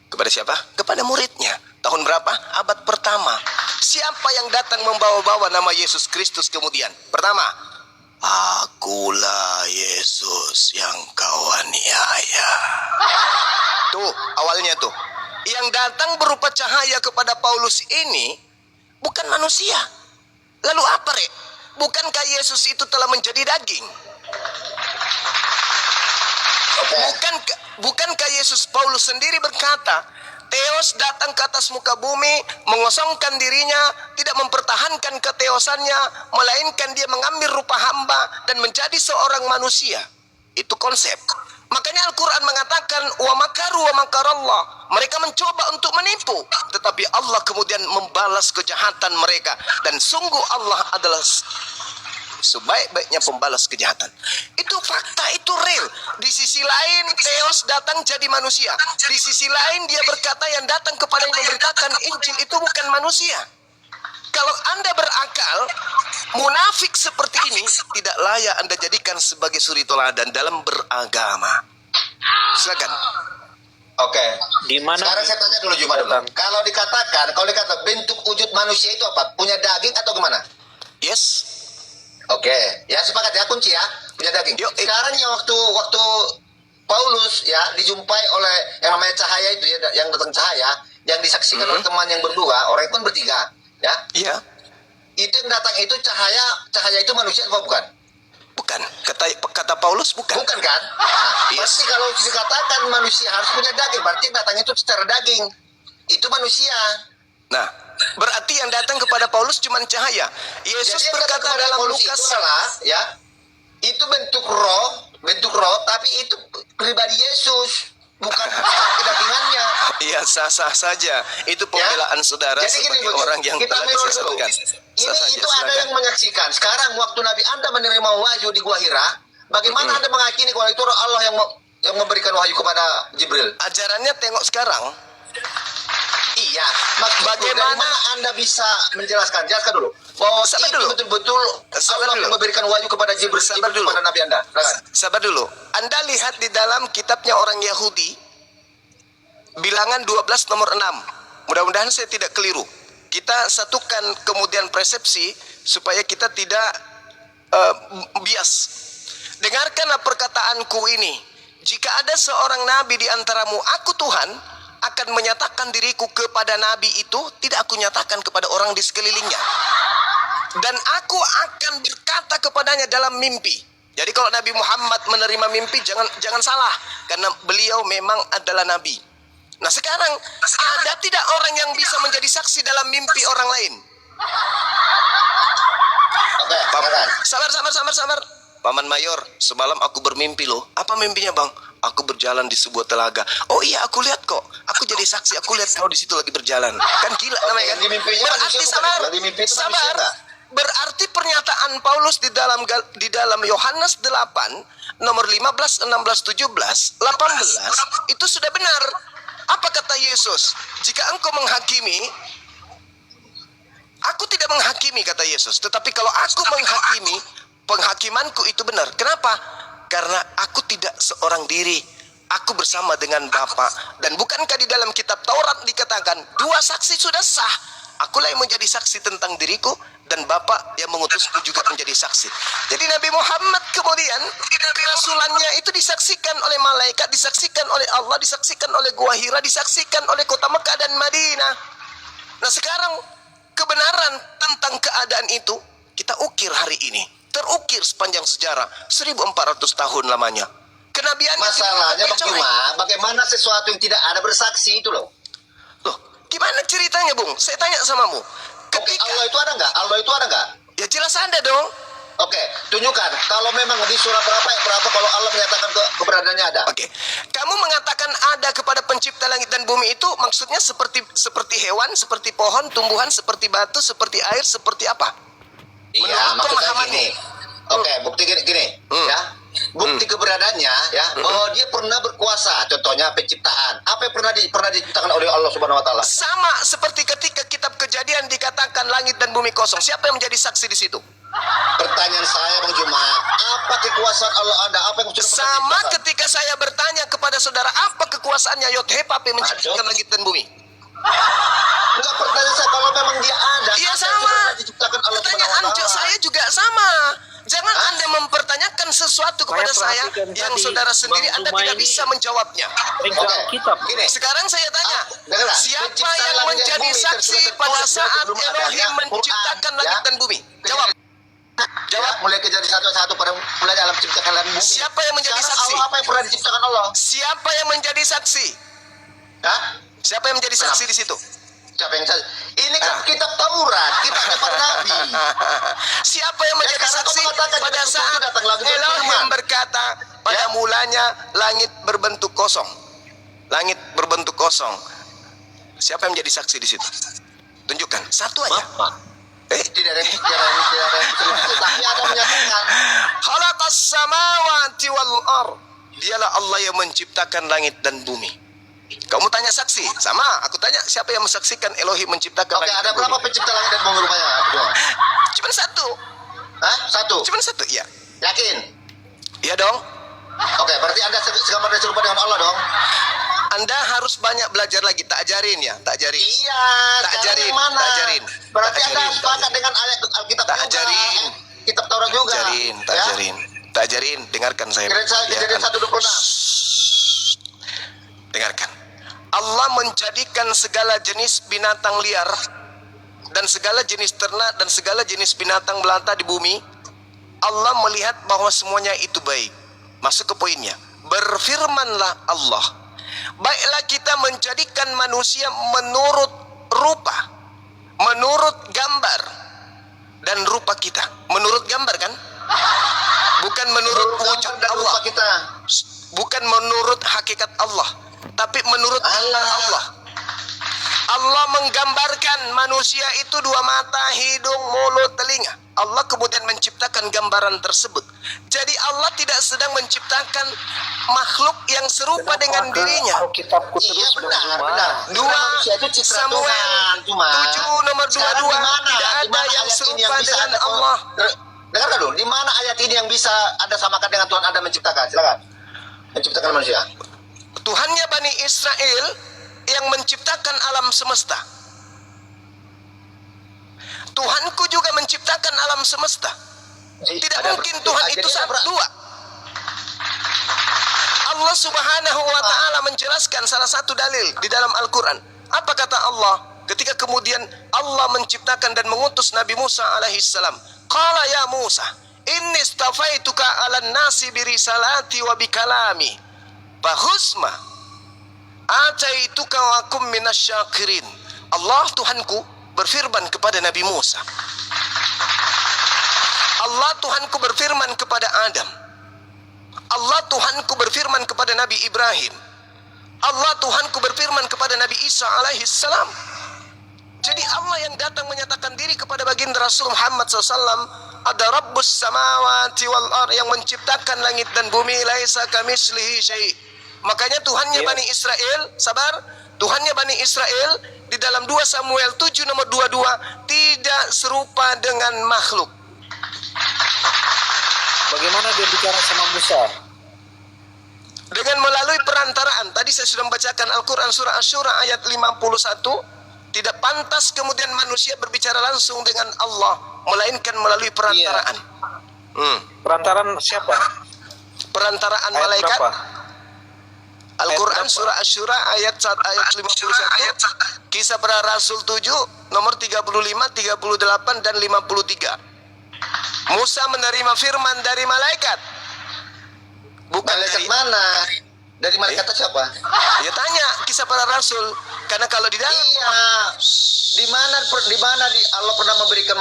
Kepada siapa? Kepada muridnya. Tahun berapa? Abad pertama. Siapa yang datang membawa-bawa nama Yesus Kristus kemudian? Pertama, akulah Yesus yang kau aniaya. Tuh, awalnya tuh. Yang datang berupa cahaya kepada Paulus ini bukan manusia. Lalu apa, Rek? Bukankah Yesus itu telah menjadi daging? Bukankah Yesus Paulus sendiri berkata, Theos datang ke atas muka bumi, mengosongkan dirinya, tidak mempertahankan keteosannya, melainkan dia mengambil rupa hamba dan menjadi seorang manusia. Itu konsep. Maka Makanya Al-Quran mengatakan wa makaru wa makarallah. Mereka mencoba untuk menipu, tetapi Allah kemudian membalas kejahatan mereka. Dan sungguh Allah adalah sebaik-baiknya pembalas kejahatan. Itu fakta, itu real. Di sisi lain Theos datang jadi manusia. Di sisi lain dia berkata yang datang kepada yang memberitakan Injil itu bukan manusia. Kalau Anda berakal, munafik seperti ini tidak layak Anda jadikan sebagai suri teladan dalam beragama. Silakan. Oke. Di mana? Sekarang saya tanya dulu Juma dulu. Kalau dikata bentuk wujud manusia itu apa? Punya daging atau gimana? Yes. Oke, ya sepakat ya, kunci ya, punya daging. Yuk, Sekarang yang waktu Paulus ya dijumpai oleh yang namanya cahaya itu ya, yang datang cahaya, yang disaksikan oleh teman yang berdua, orang itu kan bertiga, ya. Iya. Itu yang datang itu cahaya itu manusia atau bukan? Bukan. Kata Paulus bukan. Bukan kan? Nah, Yes. pasti kalau dikatakan manusia harus punya daging, berarti yang datang itu secara daging. Itu manusia. Nah, berarti yang datang kepada Paulus cuma cahaya. Yesus Jadi yang berkata datang kepada dalam Paulus Lukas, itu adalah ya, itu bentuk roh, tapi itu pribadi Yesus, bukan kedagingannya. iya sah-sah saja. Itu pembelaan saudara Jadi gini, sebagai Bung, orang yang kita telah mirror dulu. disesatkan. Sah saja, Itu ada silakan. yang menyaksikan. Sekarang waktu Nabi Anda menerima wahyu di Gua Hira, bagaimana Anda mengakini kalau itu Allah yang memberikan wahyu kepada Jibril? Ajarannya tengok sekarang. Iya, maksudku Bagaimana- dari mana Anda bisa menjelaskan? Jelaskan dulu. Bahwa Sabar itu dulu. betul-betul Sabar Allah dulu. yang memberikan wahyu kepada Jibril Sabar dulu. kepada Nabi Anda. Silakan. Sabar dulu. Anda lihat di dalam kitabnya orang Yahudi, bilangan 12 nomor 6. Mudah-mudahan saya tidak keliru. Kita satukan kemudian persepsi supaya kita tidak bias. Dengarkanlah perkataanku ini. Jika ada seorang nabi di antaramu, aku Tuhan akan menyatakan diriku kepada nabi itu, tidak aku nyatakan kepada orang di sekelilingnya. Dan aku akan berkata kepadanya dalam mimpi. Jadi kalau Nabi Muhammad menerima mimpi, jangan salah, karena beliau memang adalah nabi. Nah sekarang ada tidak orang yang bisa menjadi saksi dalam mimpi orang lain? Oke, silakan. Sabar. Paman Mayor, semalam aku bermimpi loh. Apa mimpinya bang? Aku berjalan di sebuah telaga. Oh iya, aku lihat kok. Aku jadi saksi. Aku lihat kau di situ lagi berjalan. Kan gila namanya kan? Di mimpinya Berarti manusia bukan? sabar. Di mimpi itu manusia Sabar. enggak? Berarti pernyataan Paulus di dalam Yohanes 8 nomor 15, 16, 17, 18 itu sudah benar. Apa kata Yesus? Jika engkau menghakimi, aku tidak menghakimi, kata Yesus. Tetapi kalau aku menghakimi, penghakimanku itu benar. Kenapa? Karena aku tidak seorang diri. Aku bersama dengan Bapa. Dan bukankah di dalam kitab Taurat dikatakan, dua saksi sudah sah. Akulah yang menjadi saksi tentang diriku, dan Bapa yang mengutusku juga menjadi saksi. Jadi Nabi Muhammad kemudian kerasulannya itu disaksikan oleh malaikat, disaksikan oleh Allah, disaksikan oleh Gua Hira, disaksikan oleh kota Mekah dan Madinah. Nah sekarang kebenaran tentang keadaan itu kita ukir hari ini. Terukir sepanjang sejarah 1400 tahun lamanya. Kenabiannya Masalahnya tidak Bang Juma, bagaimana sesuatu yang tidak ada bersaksi itu loh. Loh, gimana ceritanya, Bung? Saya tanya samamu. Oke, Allah itu ada nggak? Allah itu ada nggak? Ya jelas ada dong. Oke, tunjukkan. Kalau memang di surah berapa ayat berapa kalau Allah menyatakan keberadaannya ada. Oke. Kamu mengatakan ada kepada pencipta langit dan bumi itu maksudnya seperti hewan, seperti pohon, tumbuhan, seperti batu, seperti air, seperti apa? Iya, Menurut maksudnya pemahamanmu. gini. Oke, bukti gini, ya. Bukti keberadaannya ya, bahwa dia pernah berkuasa, contohnya penciptaan. Apa yang pernah diciptakan oleh Allah Subhanahu wa taala? Sama seperti ketika kitab Kejadian dikatakan langit dan bumi kosong. Siapa yang menjadi saksi di situ? Pertanyaan saya Bang Juma, apa kekuasaan Allah ada? Apa yang sudah pernah Sama diciptakan? ketika saya bertanya kepada saudara, apa kekuasaannya Yod-Heh-Pape menciptakan Aduh. langit dan bumi? Enggak, pertanyaan saya kalau memang dia ada, Iya apa yang sama. sudah pernah diciptakan Allah Pertanyaan Subhanahu wa taala? saya juga sama. Jangan Anda mempertanyakan sesuatu kepada saya perhatikan yang tadi, saudara sendiri Bang Anda Juma tidak ini bisa menjawabnya. pegang Oke, kitab. gini. Sekarang saya tanya, dengarlah. siapa Penciptaan yang langit dan menjadi bumi saksi tersurat pada tertulis saat sebelum adanya Elohim Quran, menciptakan ya. langit dan bumi? Jawab. Jawab, mulai kejadian satu pada mulai alam ciptakan langit bumi. Siapa yang menjadi Sekarang saksi? Allah, apa yang pernah diciptakan Allah? Siapa yang menjadi saksi? Hah? Siapa yang menjadi saksi di situ? Siapa yang saksi? Ini kan kitab Taurat, kitabnya para nabi. Siapa yang menjadi karena saksi kau mengatakan pada jadi saat datang lagi Elohim berfirman. berkata pada Ya. mulanya langit berbentuk kosong. Langit berbentuk kosong. Siapa yang menjadi saksi di situ? Tunjukkan satu aja. Tidak ada yang tapi ada menyatakan. Khalaqas samawati wal ard. Dialah Allah yang menciptakan langit dan bumi. Kamu tanya saksi, sama aku tanya siapa yang mensaksikan Elohim menciptakan Oke, langit ada dan berapa bumi? pencipta langit dan bumi rupanya? Dua. Cuma satu. Hah? Satu. Cuma satu, iya. Yakin? Iya dong. Oke, berarti Anda segambar dan serupa dengan Allah dong? Anda harus banyak belajar lagi, tak ajarin ya, tak ajarin. Iya, Tak sekarang ajarin, yang mana? tak ajarin. Berarti Tak Anda ajarin, sepakat dengan ayat Alkitab Tak juga. ajarin. Kitab Taurat juga. Ajarin, tak Ya? ajarin. Tak ajarin, dengarkan saya. Kejadian 1:26. Dengarkan. Allah menjadikan segala jenis binatang liar dan segala jenis ternak dan segala jenis binatang melata di bumi. Allah melihat bahwa semuanya itu baik. Masuk ke poinnya. Berfirmanlah Allah, baiklah kita menjadikan manusia menurut rupa, menurut gambar dan rupa kita. Menurut gambar kan? Bukan menurut wujud dan Allah. rupa kita. Bukan menurut hakikat Allah, tapi menurut Allah. Allah menggambarkan manusia itu dua mata, hidung, mulut, telinga. Allah kemudian menciptakan gambaran tersebut. Jadi Allah tidak sedang menciptakan makhluk yang serupa dengan dirinya. Alkitabku Iya terus benar, Bang Zuma. benar. Dua Manusia itu citra Samuel Tuhan, cuma 7 nomor 22 sekarang di mana? tidak Di ada mana yang ayat ini serupa bisa dengan Anda- Allah. Dengarkan dulu, di mana ayat ini yang bisa Anda samakan dengan Tuhan Anda menciptakan? Silakan. Menciptakan manusia. Tuhannya Bani Israel yang menciptakan alam semesta. Tuhanku juga menciptakan alam semesta. Tidak Ada mungkin ber- Tuhan jadi itu ada ber- dua. Allah Subhanahu wa taala menjelaskan salah satu dalil di dalam Al-Qur'an. Apa kata Allah ketika kemudian Allah menciptakan dan mengutus Nabi Musa alaihi salam? Qala ya Musa, inni istafaituka 'alan nasi bi risalati wa bi kalami. Fahusma ataituka wa kum minasyakirin. Allah Tuhanku berfirman kepada Nabi Musa. Allah Tuhanku berfirman kepada Adam. Allah Tuhanku berfirman kepada Nabi Ibrahim. Allah Tuhanku berfirman kepada Nabi Isa alaihi salam. Jadi Allah yang datang menyatakan diri kepada baginda Rasul Muhammad SAW. Ada Rabbus samawati wal ard, yang menciptakan langit dan bumi. Laisa kamislihi syai'. Makanya Tuhannya Bani Israel, sabar, Tuhannya Bani Israel di dalam 2 Samuel 7 nomor 22 tidak serupa dengan makhluk. Bagaimana dia bicara sama Musa? Dengan melalui perantaraan. Tadi saya sudah membacakan Al-Quran surah Asy-Syura ayat 51. Tidak pantas kemudian manusia berbicara langsung dengan Allah, melainkan melalui perantaraan. Perantaran siapa? Perantaraan Ayat malaikat. berapa? Al-Quran Ayat berapa? surah Asy-Syura ayat 51. Kisah para Rasul 7 nomor 35, 38 dan 53. Musa menerima firman dari malaikat. Bukan Malaikat dari, mana? Dari malaikat siapa? ya tanya kisah para Rasul. Karena kalau di dalam Iya. Di mana Allah pernah memberikan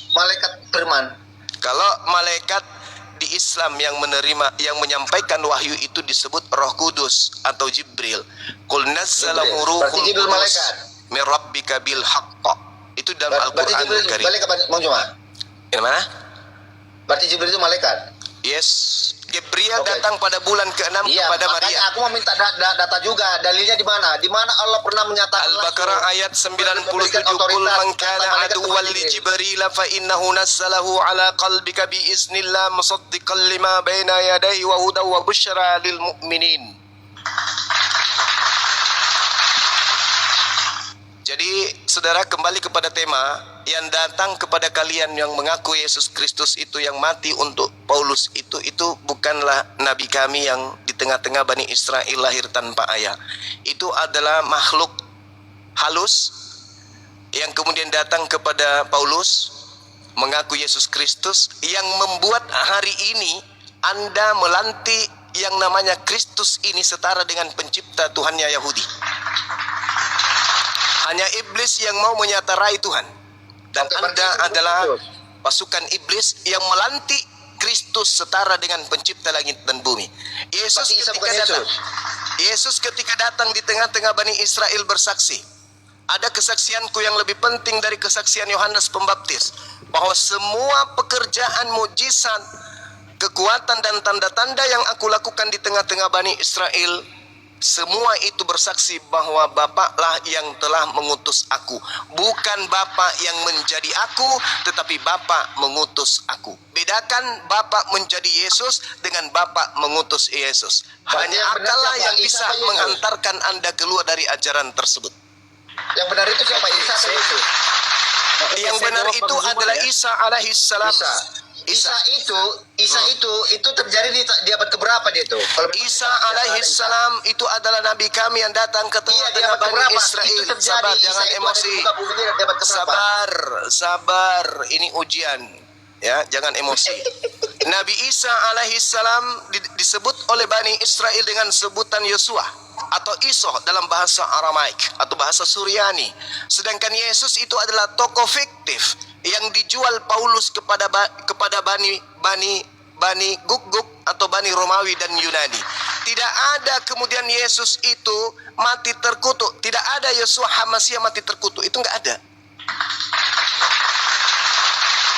malaikat firman? Kalau malaikat di Islam yang menerima, yang menyampaikan wahyu itu disebut Roh Kudus atau Jibril. Qul nazzalahu Jibril. ruhul Berarti Jibril qudus malaikat. min rabbika bil haqq. Itu dalam Berarti Jibril Al-Qur'anul Karim. balik ke Bang Juma. Yang mana? Berarti Jibril itu malaikat. Yes, Gabriel Oke. datang pada bulan ke-6 Iya, kepada makanya Maria. aku mau minta data juga. Dalilnya di mana? Di mana Allah pernah menyatakan Al-Baqarah langsung ayat 97, memberikan Qul otoritas man tentang kana malaikat aduwwan kepada li Jibril. Jibril fa innahu nazzalahu ala qalbika bi iznillah musaddiqan lima baina yadayhi wa hudan wa busyra lil mu'minin. Jadi, saudara, kembali kepada tema yang datang kepada kalian yang mengaku Yesus Kristus itu, yang mati untuk Paulus itu bukanlah nabi kami yang di tengah-tengah Bani Israel lahir tanpa ayah. Itu adalah makhluk halus yang kemudian datang kepada Paulus mengaku Yesus Kristus, yang membuat hari ini Anda melantik yang namanya Kristus ini setara dengan pencipta Tuhannya Yahudi. Hanya iblis yang mau menyatarai Tuhan. Dan Oke, Anda berarti adalah Kristus. pasukan iblis yang melantik Kristus setara dengan pencipta langit dan bumi. Yesus Berarti Isa ketika bukan datang, Yesus. Yesus ketika datang di tengah-tengah Bani Israel bersaksi, ada kesaksianku yang lebih penting dari kesaksian Yohanes Pembaptis, bahwa semua pekerjaan mujizat, kekuatan dan tanda-tanda yang aku lakukan di tengah-tengah Bani Israel, semua itu bersaksi bahwa Bapaklah yang telah mengutus aku. Bukan Bapak yang menjadi aku, tetapi Bapak mengutus aku. Bedakan Bapak menjadi Yesus dengan Bapak mengutus Yesus. Berarti Hanya yang benar akalah siapa? yang Isa bisa atau Yesus? menghantarkan Anda keluar dari ajaran tersebut. Yang benar itu siapa? Isa atau Yesus? Yang Saya benar jawab itu Bang Zuma adalah ya. Isa alaihissalam. Isa itu terjadi di abad keberapa dia itu? Kalau Isa alaihissalam itu adalah nabi kami yang datang ke Iya, di tengah-tengah abad Bani keberapa? Israel. Itu terjadi. Sabar, Isa jangan itu emosi. ada di muka bumi ini di abad keberapa? Sabar, ini ujian. Ya, jangan emosi. Nabi Isa alaihissalam disebut oleh Bani Israel dengan sebutan Yosua atau Iso dalam bahasa Aramaik atau bahasa Suryani. Sedangkan Yesus itu adalah tokoh fiktif yang dijual Paulus kepada Bani Guk atau Bani Romawi dan Yunani. Tidak ada kemudian Yesus itu mati terkutuk. Tidak ada Yosua Hamasia mati terkutuk. Itu enggak ada.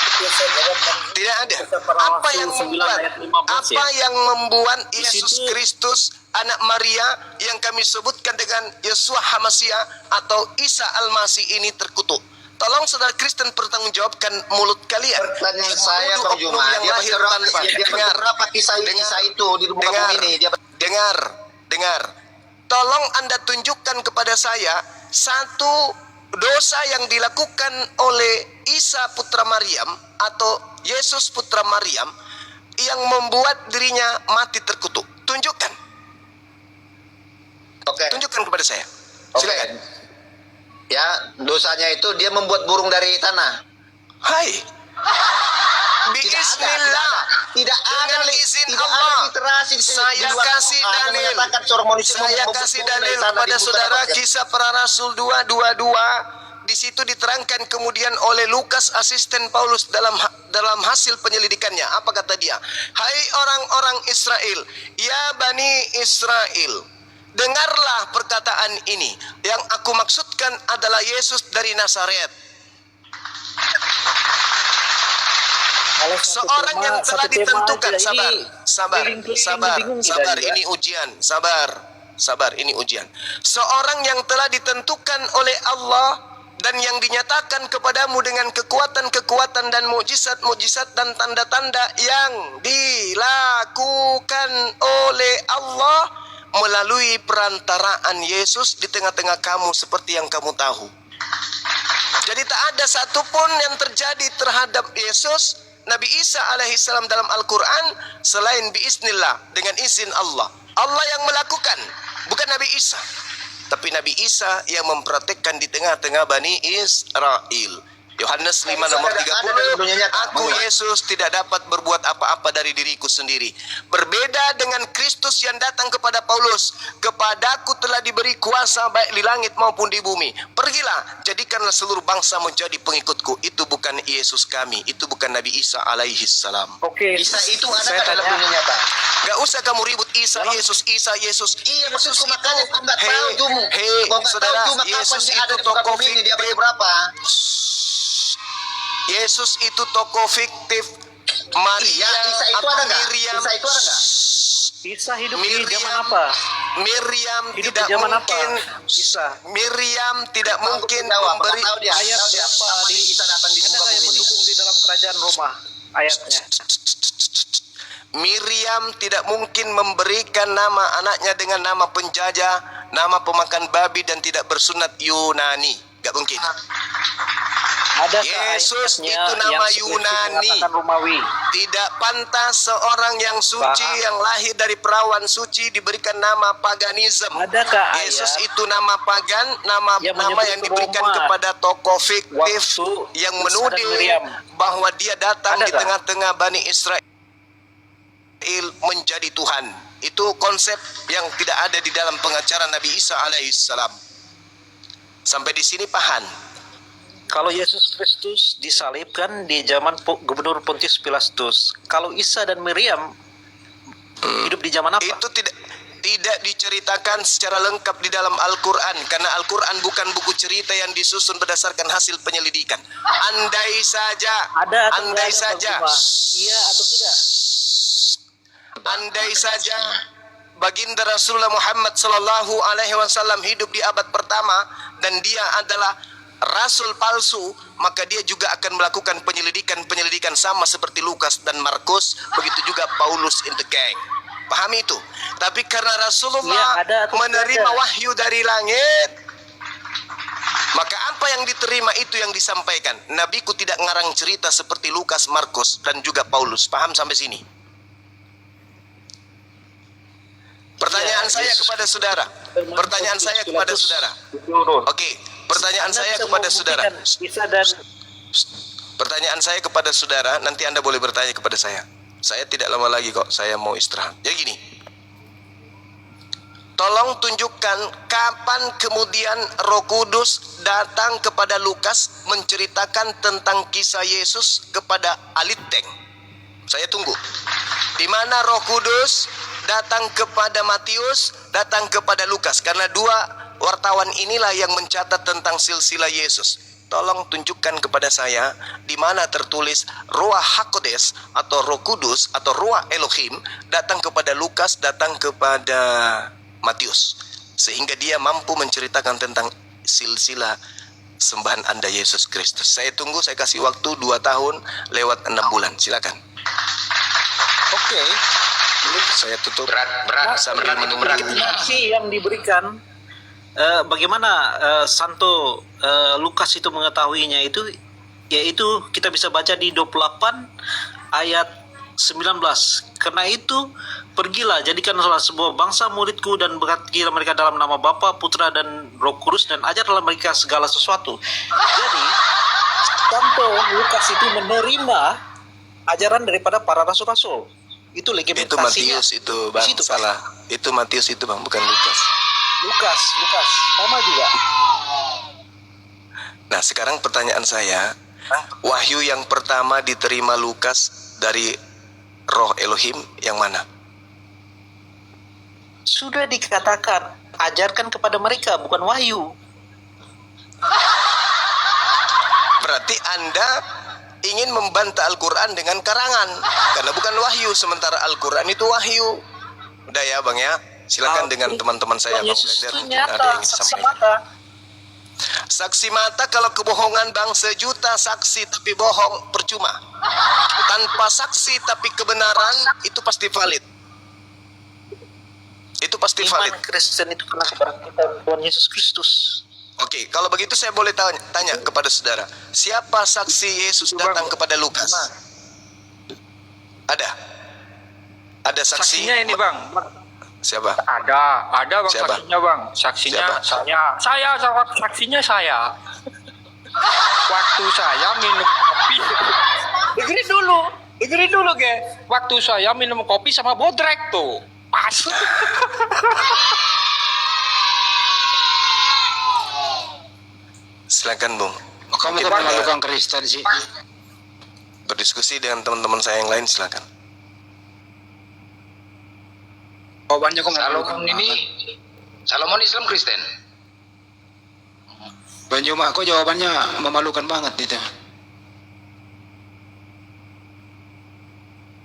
Oke, saya jawab Bang. Tidak ada. Keterangan Apa Rasul yang 9 membuat ayat 15 ya. apa yang membuat Di Yesus situ- Kristus anak Maria yang kami sebutkan dengan Yosua Hamasia atau Isa Al-Masih ini terkutuk? Tolong saudara Kristen pertanggungjawabkan mulut kalian. Pertanyaan Yang saya menuduh Bang oknum Juma, yang lahir tanpa. dia berapa kisah Isa itu di muka bumi ini? Dia Dengar. Tolong Anda tunjukkan kepada saya satu dosa yang dilakukan oleh Isa putra Maryam atau Yesus putra Maryam yang membuat dirinya mati terkutuk. Tunjukkan. Oke. Tunjukkan kepada saya. Oke. Silakan. Ya, dosanya itu dia membuat burung dari tanah. Hai. Tidak ada, Bismillah. tidak ada, Dengan izin tidak Allah. ada literasi di Saya luar kasih Quran yang dalil. menyatakan seorang manusia Saya membuat kasih burung dari dalil tanah kepada di muka saudara manusia. Kisah Para Rasul 2:22. Di situ diterangkan kemudian oleh Lukas asisten Paulus dalam hasil penyelidikannya. Apa kata dia? Hai orang-orang Israel, ya Bani Israel, dengarlah perkataan ini. Yang aku maksudkan adalah Yesus dari Nazaret. Kalau satu Seorang tema- yang telah satu tema ditentukan, aja, ini sabar, keliling-keliling bingung kita sabar, juga. ini ujian, sabar, ini ujian. Seorang yang telah ditentukan oleh Allah dan yang dinyatakan kepadamu dengan kekuatan-kekuatan dan mukjizat-mukjizat dan tanda-tanda yang dilakukan oleh Allah melalui perantaraan Yesus di tengah-tengah kamu seperti yang kamu tahu. Jadi tak ada satupun yang terjadi terhadap Yesus Nabi Isa alaihissalam dalam Al-Quran selain biiznillah, dengan izin Allah. Allah yang melakukan, bukan Nabi Isa. Tapi Nabi Isa yang mempraktekkan di tengah-tengah Bani Israel. Yohanes 5 nomor 30, aku Yesus tidak dapat berbuat apa-apa dari diriku sendiri. Berbeda dengan Kristus yang datang kepada Paulus, kepadaku telah diberi kuasa baik di langit maupun di bumi. Pergilah, jadikanlah seluruh bangsa menjadi pengikutku. Itu bukan Yesus kami, itu bukan Nabi Isa alaihissalam. Oke. Isa itu saya ada dalam tanya. dunia nyata. Gak usah kamu ribut Isa, Yesus. Iya, maksudku makanya aku nggak tahu Jumu. Hei, Kau nggak saudara, tahu Jumu kapan Yesus dia ada itu di muka tokoh bumi ini, dia fiktif. berapa? Yesus itu tokoh fiktif. Maria Iya, Isa itu atau ada nggak? Miriam. Isa itu ada nggak? Isa hidup di Miriam, zaman apa? Miriam Hidup tidak di zaman mungkin. apa? Isa. Miriam tidak Tahu, mungkin tahu, apa? memberi. Tahu dia. Ayat Tahu dia. apa Kapan di Isa datang di ada muka nggak yang bumi ini? mendukung di dalam kerajaan Roma? Ayatnya. Miriam tidak mungkin memberikan nama anaknya dengan nama penjajah, nama pemakan babi dan tidak bersunat Yunani. Gak mungkin. Ada Yesus itu nama Yunani. Romawi. Tidak pantas seorang yang suci, Paham. yang lahir dari perawan suci diberikan nama paganisme. Adakah Yesus ayat itu nama pagan, nama yang nama yang menyebut diberikan Roma kepada tokoh fiktif waktu yang Musa dan menuding Miriam? bahwa dia datang di Adakah? tengah-tengah Bani Israel menjadi Tuhan. Itu konsep yang tidak ada di dalam pengajaran Nabi Isa alaihissalam. Sampai di sini paham. Kalau Yesus Kristus disalibkan di zaman Gubernur Pontius Pilatus. Kalau Isa dan Miriam hidup di zaman apa? Itu tidak diceritakan secara lengkap di dalam Al-Quran, karena Al-Quran bukan buku cerita yang disusun berdasarkan hasil penyelidikan. Andai saja, Ada atau andai tidak ada, saja, Bang Bima? Iya atau tidak? andai saja baginda Rasulullah Muhammad Sallallahu Alaihi Wasallam hidup di abad pertama dan dia adalah rasul palsu, maka dia juga akan melakukan penyelidikan sama seperti Lukas dan Markus, begitu juga Paulus in the gang. Pahami itu. Tapi karena Rasulullah Iya, ada atau menerima tidak ada? wahyu dari langit, maka apa yang diterima itu yang disampaikan. Nabiku tidak ngarang cerita seperti Lukas, Markus, dan juga Paulus. Paham sampai sini? Pertanyaan Iya, saya Yesus kepada saudara. Pertanyaan saya kepada saudara. Oke, pertanyaan Anda saya bisa kepada saudara. membuktikan Isa dan Pertanyaan saya kepada saudara, nanti Anda boleh bertanya kepada saya. Saya tidak lama lagi kok, saya mau istirahat. Jadi gini, tolong tunjukkan kapan kemudian Roh Kudus datang kepada Lukas menceritakan tentang kisah Yesus kepada Aliteng. Saya tunggu. Di mana Roh Kudus datang kepada Matius, datang kepada Lukas, karena dua wartawan inilah yang mencatat tentang silsilah Yesus. Tolong tunjukkan kepada saya di mana tertulis Ruach HaKodes atau Roh Kudus atau Ruach Elohim datang kepada Lukas, datang kepada Matius, sehingga dia mampu menceritakan tentang silsilah sembahan Anda Yesus Kristus. Saya tunggu, saya kasih waktu 2 tahun lewat 6 bulan. Silakan. Oke. Saya tutup Berat sambil menunggu. Legitimasi yang diberikan, bagaimana Santo Lukas itu mengetahuinya itu, yaitu kita bisa baca di 28 ayat 19. Karena itu pergilah, jadikanlah sebuah bangsa muridku dan berkatilah mereka dalam nama Bapa, Putra dan Roh Kudus, dan ajarlah mereka segala sesuatu. Jadi Santo Lukas itu menerima ajaran daripada para rasul-rasul. Itu Itu legitimasinya. Matius itu, Bang. Di situ, Pak. Salah. Itu Matius itu, Bang, bukan Lukas. Lukas sama juga. Nah, sekarang pertanyaan saya, wahyu yang pertama diterima Lukas dari Roh Elohim yang mana? Sudah dikatakan, ajarkan kepada mereka, bukan wahyu. Berarti Anda ingin membantah Al-Quran dengan karangan, karena bukan wahyu, sementara Al-Quran itu wahyu. Udah ya, Bang ya. Silakan dengan teman-teman saya, Bang Yesus Blender, itu mungkin ada nyata, yang ingin saksi sampaikan. mata. Saksi mata kalau kebohongan, Bang, 1.000.000 saksi tapi bohong percuma. Tanpa saksi tapi kebenaran itu pasti valid. Itu pasti valid. Iman Kristen itu kena kebangkitan Tuhan Yesus Kristus. Oke, kalau begitu saya boleh tanya kepada saudara, siapa saksi Yesus datang kepada Lukas? Ada? Ada saksi? Saksinya ini bang, Siapa? ada bang. Siapa? Saksinya bang, saksinya Siapa? saksinya saya. Waktu saya minum kopi, dengerin dulu ge. Waktu saya minum kopi sama bodrek tuh, pas. Silakan, Bung. Kamu Mungkin kok Anda memalukan Kristen sih? berdiskusi dengan teman-teman saya yang lain, silakan. Jawabannya kok Salomon Islam Kristen. Bang Juma, kok jawabannya memalukan banget itu.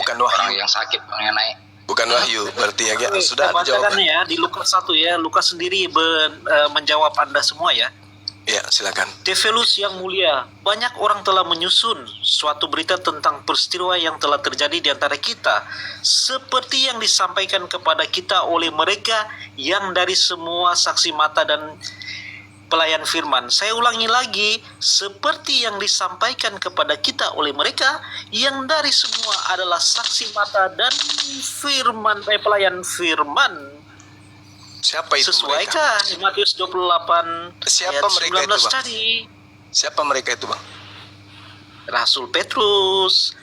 Bukan Orang wahyu. yang sakit mengenai Bukan wahyu, berarti ya, sudah Kita ada jawaban. bacakan ya di Lukas 1 ya. Lukas sendiri menjawab Anda semua ya. Ya, silakan. Tefelus yang mulia, banyak orang telah menyusun suatu berita tentang peristiwa yang telah terjadi di antara kita, seperti yang disampaikan kepada kita oleh mereka yang dari semua saksi mata dan pelayan firman. Saya ulangi lagi, seperti yang disampaikan kepada kita oleh mereka yang dari semua adalah saksi mata dan firman, pelayan firman. Siapa itu mereka? Sesuaikah Matius 28 Siapa ayat mereka 19 itu, Bang? tadi? Siapa mereka itu, Bang? Rasul Petrus,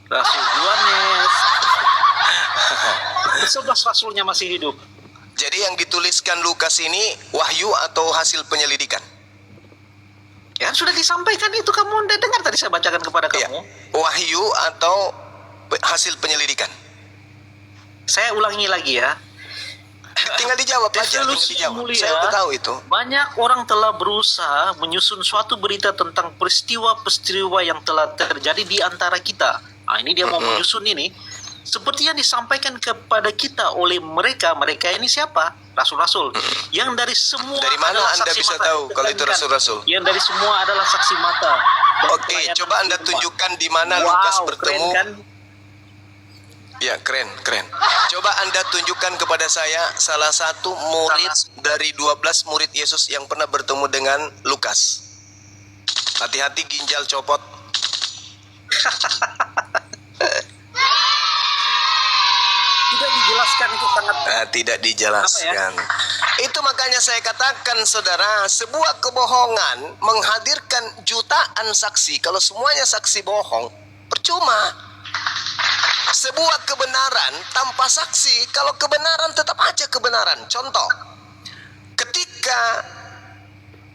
Rasul Yohanes. 11 rasulnya masih hidup. Jadi yang dituliskan Lukas ini wahyu atau hasil penyelidikan? Ya kan sudah disampaikan itu, kamu udah dengar tadi saya bacakan kepada Iya. kamu. Wahyu atau hasil penyelidikan? Saya ulangi lagi ya. Tinggal dijawab aja, tinggal Resolusi dijawab. mulia. Saya udah tahu itu. Banyak orang telah berusaha menyusun suatu berita tentang peristiwa-peristiwa yang telah terjadi di antara kita. Nah, ini dia mau menyusun ini. Seperti yang disampaikan kepada kita oleh mereka ini siapa? Rasul-rasul. Yang dari semua Dari mana adalah Anda saksi bisa mata. tahu kalau itu Bukan. rasul-rasul? Yang dari semua adalah saksi mata. Dan Oke, pelayanan coba Anda kehidupan. tunjukkan di mana Wow, Lukas keren bertemu. kan? Ya, keren. Coba Anda tunjukkan kepada saya salah satu murid dari 12 murid Yesus yang pernah bertemu dengan Lukas. Hati-hati ginjal copot. Tidak dijelaskan, itu sangat Tidak dijelaskan. Itu makanya saya katakan, saudara, sebuah kebohongan menghadirkan jutaan saksi. Kalau semuanya saksi bohong, percuma. Sebuah kebenaran tanpa saksi, kalau kebenaran tetap aja kebenaran. Contoh, ketika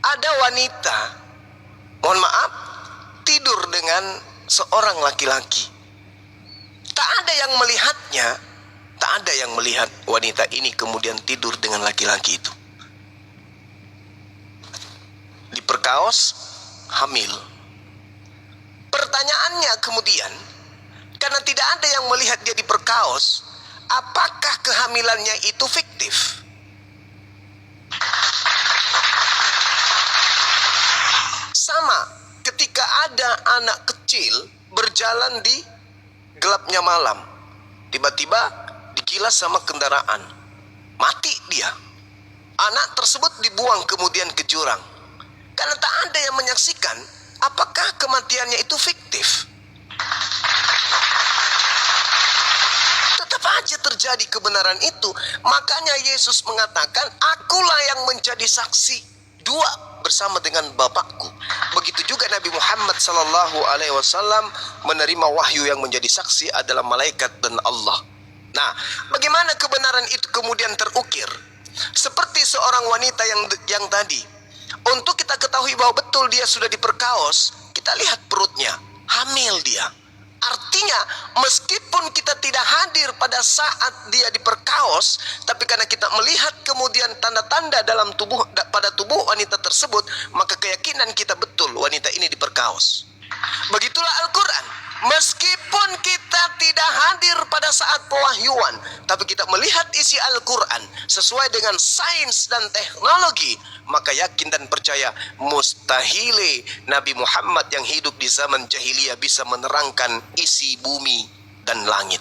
ada wanita, mohon maaf, tidur dengan seorang laki-laki, tak ada yang melihatnya, tak ada yang melihat wanita ini kemudian tidur dengan laki-laki itu. Diperkaos, hamil. Pertanyaannya kemudian, karena tidak ada yang melihat dia diperkaos, apakah kehamilannya itu fiktif? Sama ketika ada anak kecil berjalan di gelapnya malam, tiba-tiba digilas sama kendaraan, mati dia. Anak tersebut dibuang kemudian ke jurang. Karena tak ada yang menyaksikan, apakah kematiannya itu fiktif? Tetap aja terjadi kebenaran itu. Makanya Yesus mengatakan, akulah yang menjadi saksi dua bersama dengan Bapakku. Begitu juga Nabi Muhammad SAW menerima wahyu yang menjadi saksi adalah malaikat dan Allah. Nah, bagaimana kebenaran itu kemudian terukir? Seperti seorang wanita yang tadi. Untuk kita ketahui bahwa betul dia sudah diperkaos, kita lihat perutnya, hamil dia. Artinya, meskipun kita tidak hadir pada saat dia diperkaos, tapi karena kita melihat kemudian tanda-tanda pada tubuh wanita tersebut, maka keyakinan kita betul wanita ini diperkaos. Begitulah Al-Quran. Meskipun kita tidak hadir pada saat pewahyuan, tapi kita melihat isi Al-Quran sesuai dengan sains dan teknologi, maka yakin dan percaya mustahile Nabi Muhammad yang hidup di zaman jahiliyah bisa menerangkan isi bumi dan langit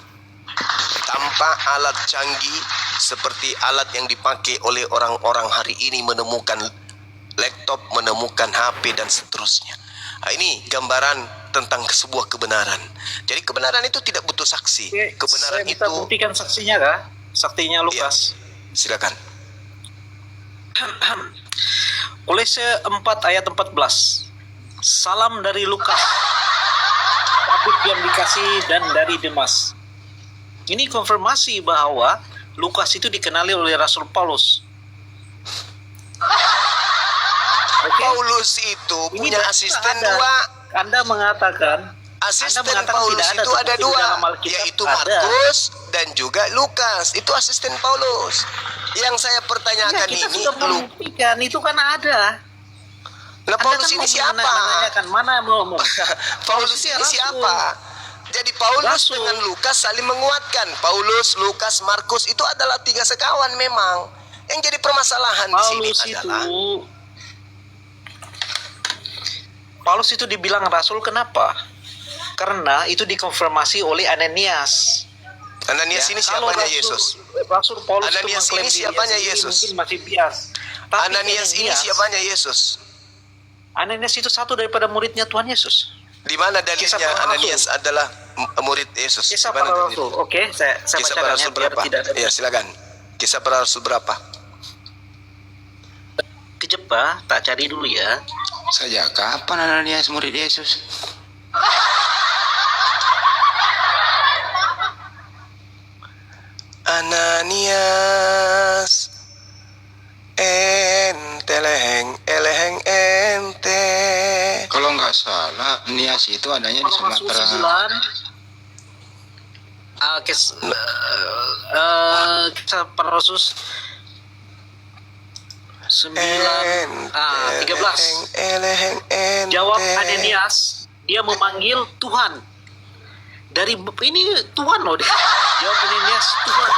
tanpa alat canggih seperti alat yang dipakai oleh orang-orang hari ini, menemukan laptop, menemukan HP dan seterusnya. Nah, ini gambaran tentang sebuah kebenaran. Jadi kebenaran itu tidak butuh saksi. Kebenaran saya minta itu buktikan saksinya kah? Saksinya Lukas. silakan. Kolose 4 ayat 14. Salam dari Lukas, Habib yang dikasih dan dari Demas. Ini konfirmasi bahwa Lukas itu dikenali oleh Rasul Paulus. Oke? Paulus itu Ini punya berarti asisten ada. dua. Anda mengatakan Asisten mengatakan Paulus tidak ada, itu ada tetapi di dua, dalam Alkitab yaitu ada. Markus dan juga Lukas. Itu asisten Paulus. Yang saya ya, pertanyakan kita ini, sudah membuktikan itu kan ada. nah, Anda Paulus kan ini mau siapa? menanyakan mana mau. Paulus ini ini rasul. siapa? Jadi Paulus Rasul. dengan Lukas saling menguatkan. Paulus, Lukas, Markus itu adalah 3 sekawan memang. Yang jadi permasalahan di sini adalah Paulus itu dibilang rasul kenapa? Karena itu dikonfirmasi oleh Ananias. Ananias Ya, ini kalau siapanya Yesus? Rasul Paulus itu Ananias mengklaim ini dirinya siapanya sendiri, Yesus? mungkin masih bias. Tapi Ananias ini siapanya Yesus? Ananias itu satu daripada muridnya Tuhan Yesus. Di mana Kisah dalilnya para Ananias adalah murid Yesus? Kisah Di mana para dalilnya? rasul. Oke, saya Kisah para bacakan rasul ya, biar berapa? tidak ada Ya, silakan. Kisah para rasul berapa? kejebak. Tak cari dulu ya. Sejak kapan Ananias murid Yesus? Ananias, ente leheng ente. nggak salah, Nias itu adanya di Para Rasul Sumatera. 9, kisah para Rasul 9, 13. Jawab Ananias, dia memanggil Tuhan. Dari ini Tuhan loh dia. Jawab Ananias, Tuhan.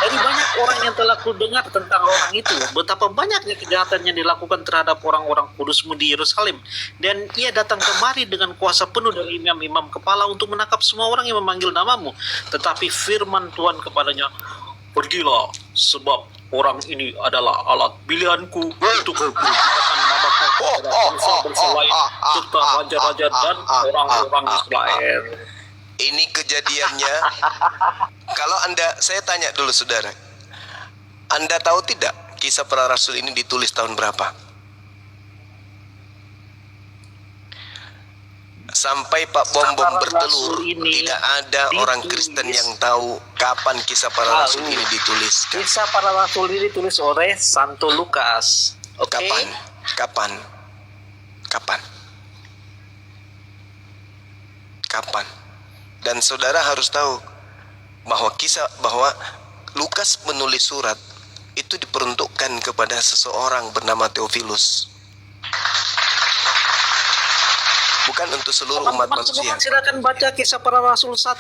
Dari banyak orang yang telah kudengar tentang orang itu, betapa banyaknya kejahatan yang dilakukan terhadap orang-orang kudusmu di Yerusalem. Dan ia datang kemari dengan kuasa penuh dari imam-imam kepala untuk menangkap semua orang yang memanggil namamu. Tetapi firman Tuhan kepadanya, pergilah, sebab orang ini adalah alat pilihanku untuk memberitakan namaku kepada bangsa-bangsa lain, serta raja-raja dan orang-orang Israel. Ini kejadiannya. Kalau saya tanya dulu saudara, Anda tahu tidak kisah para rasul ini ditulis tahun berapa? Sampai Pak Bom Bom bertelur, tidak ada orang Kristen yang tahu kapan kisah para rasul ini ditulis. Kisah para rasul ini ditulis oleh Santo Lukas. Oke. Kapan? Dan saudara harus tahu bahwa Lukas menulis surat itu diperuntukkan kepada seseorang bernama Theophilus, bukan untuk seluruh umat manusia. Silakan baca kisah para rasul 1.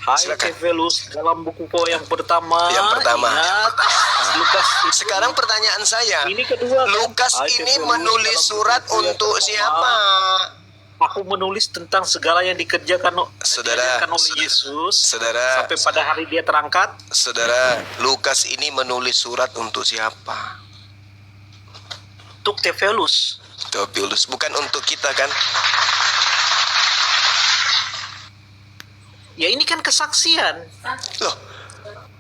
Hai Silakan. Theophilus, dalam buku kau yang pertama. Yang pertama. Ingat, Lukas itu. Sekarang pertanyaan saya, Ini kedua, kan? Lukas Hai ini Theophilus, menulis dalam surat buku yang untuk pertama. siapa? Aku menulis tentang segala yang dikerjakan Saudara, oleh Yesus saudara, sampai pada hari dia terangkat. Saudara, Lukas ini menulis surat untuk siapa? Untuk Theophilus. Theophilus, bukan untuk kita kan? Ya ini kan kesaksian. Loh,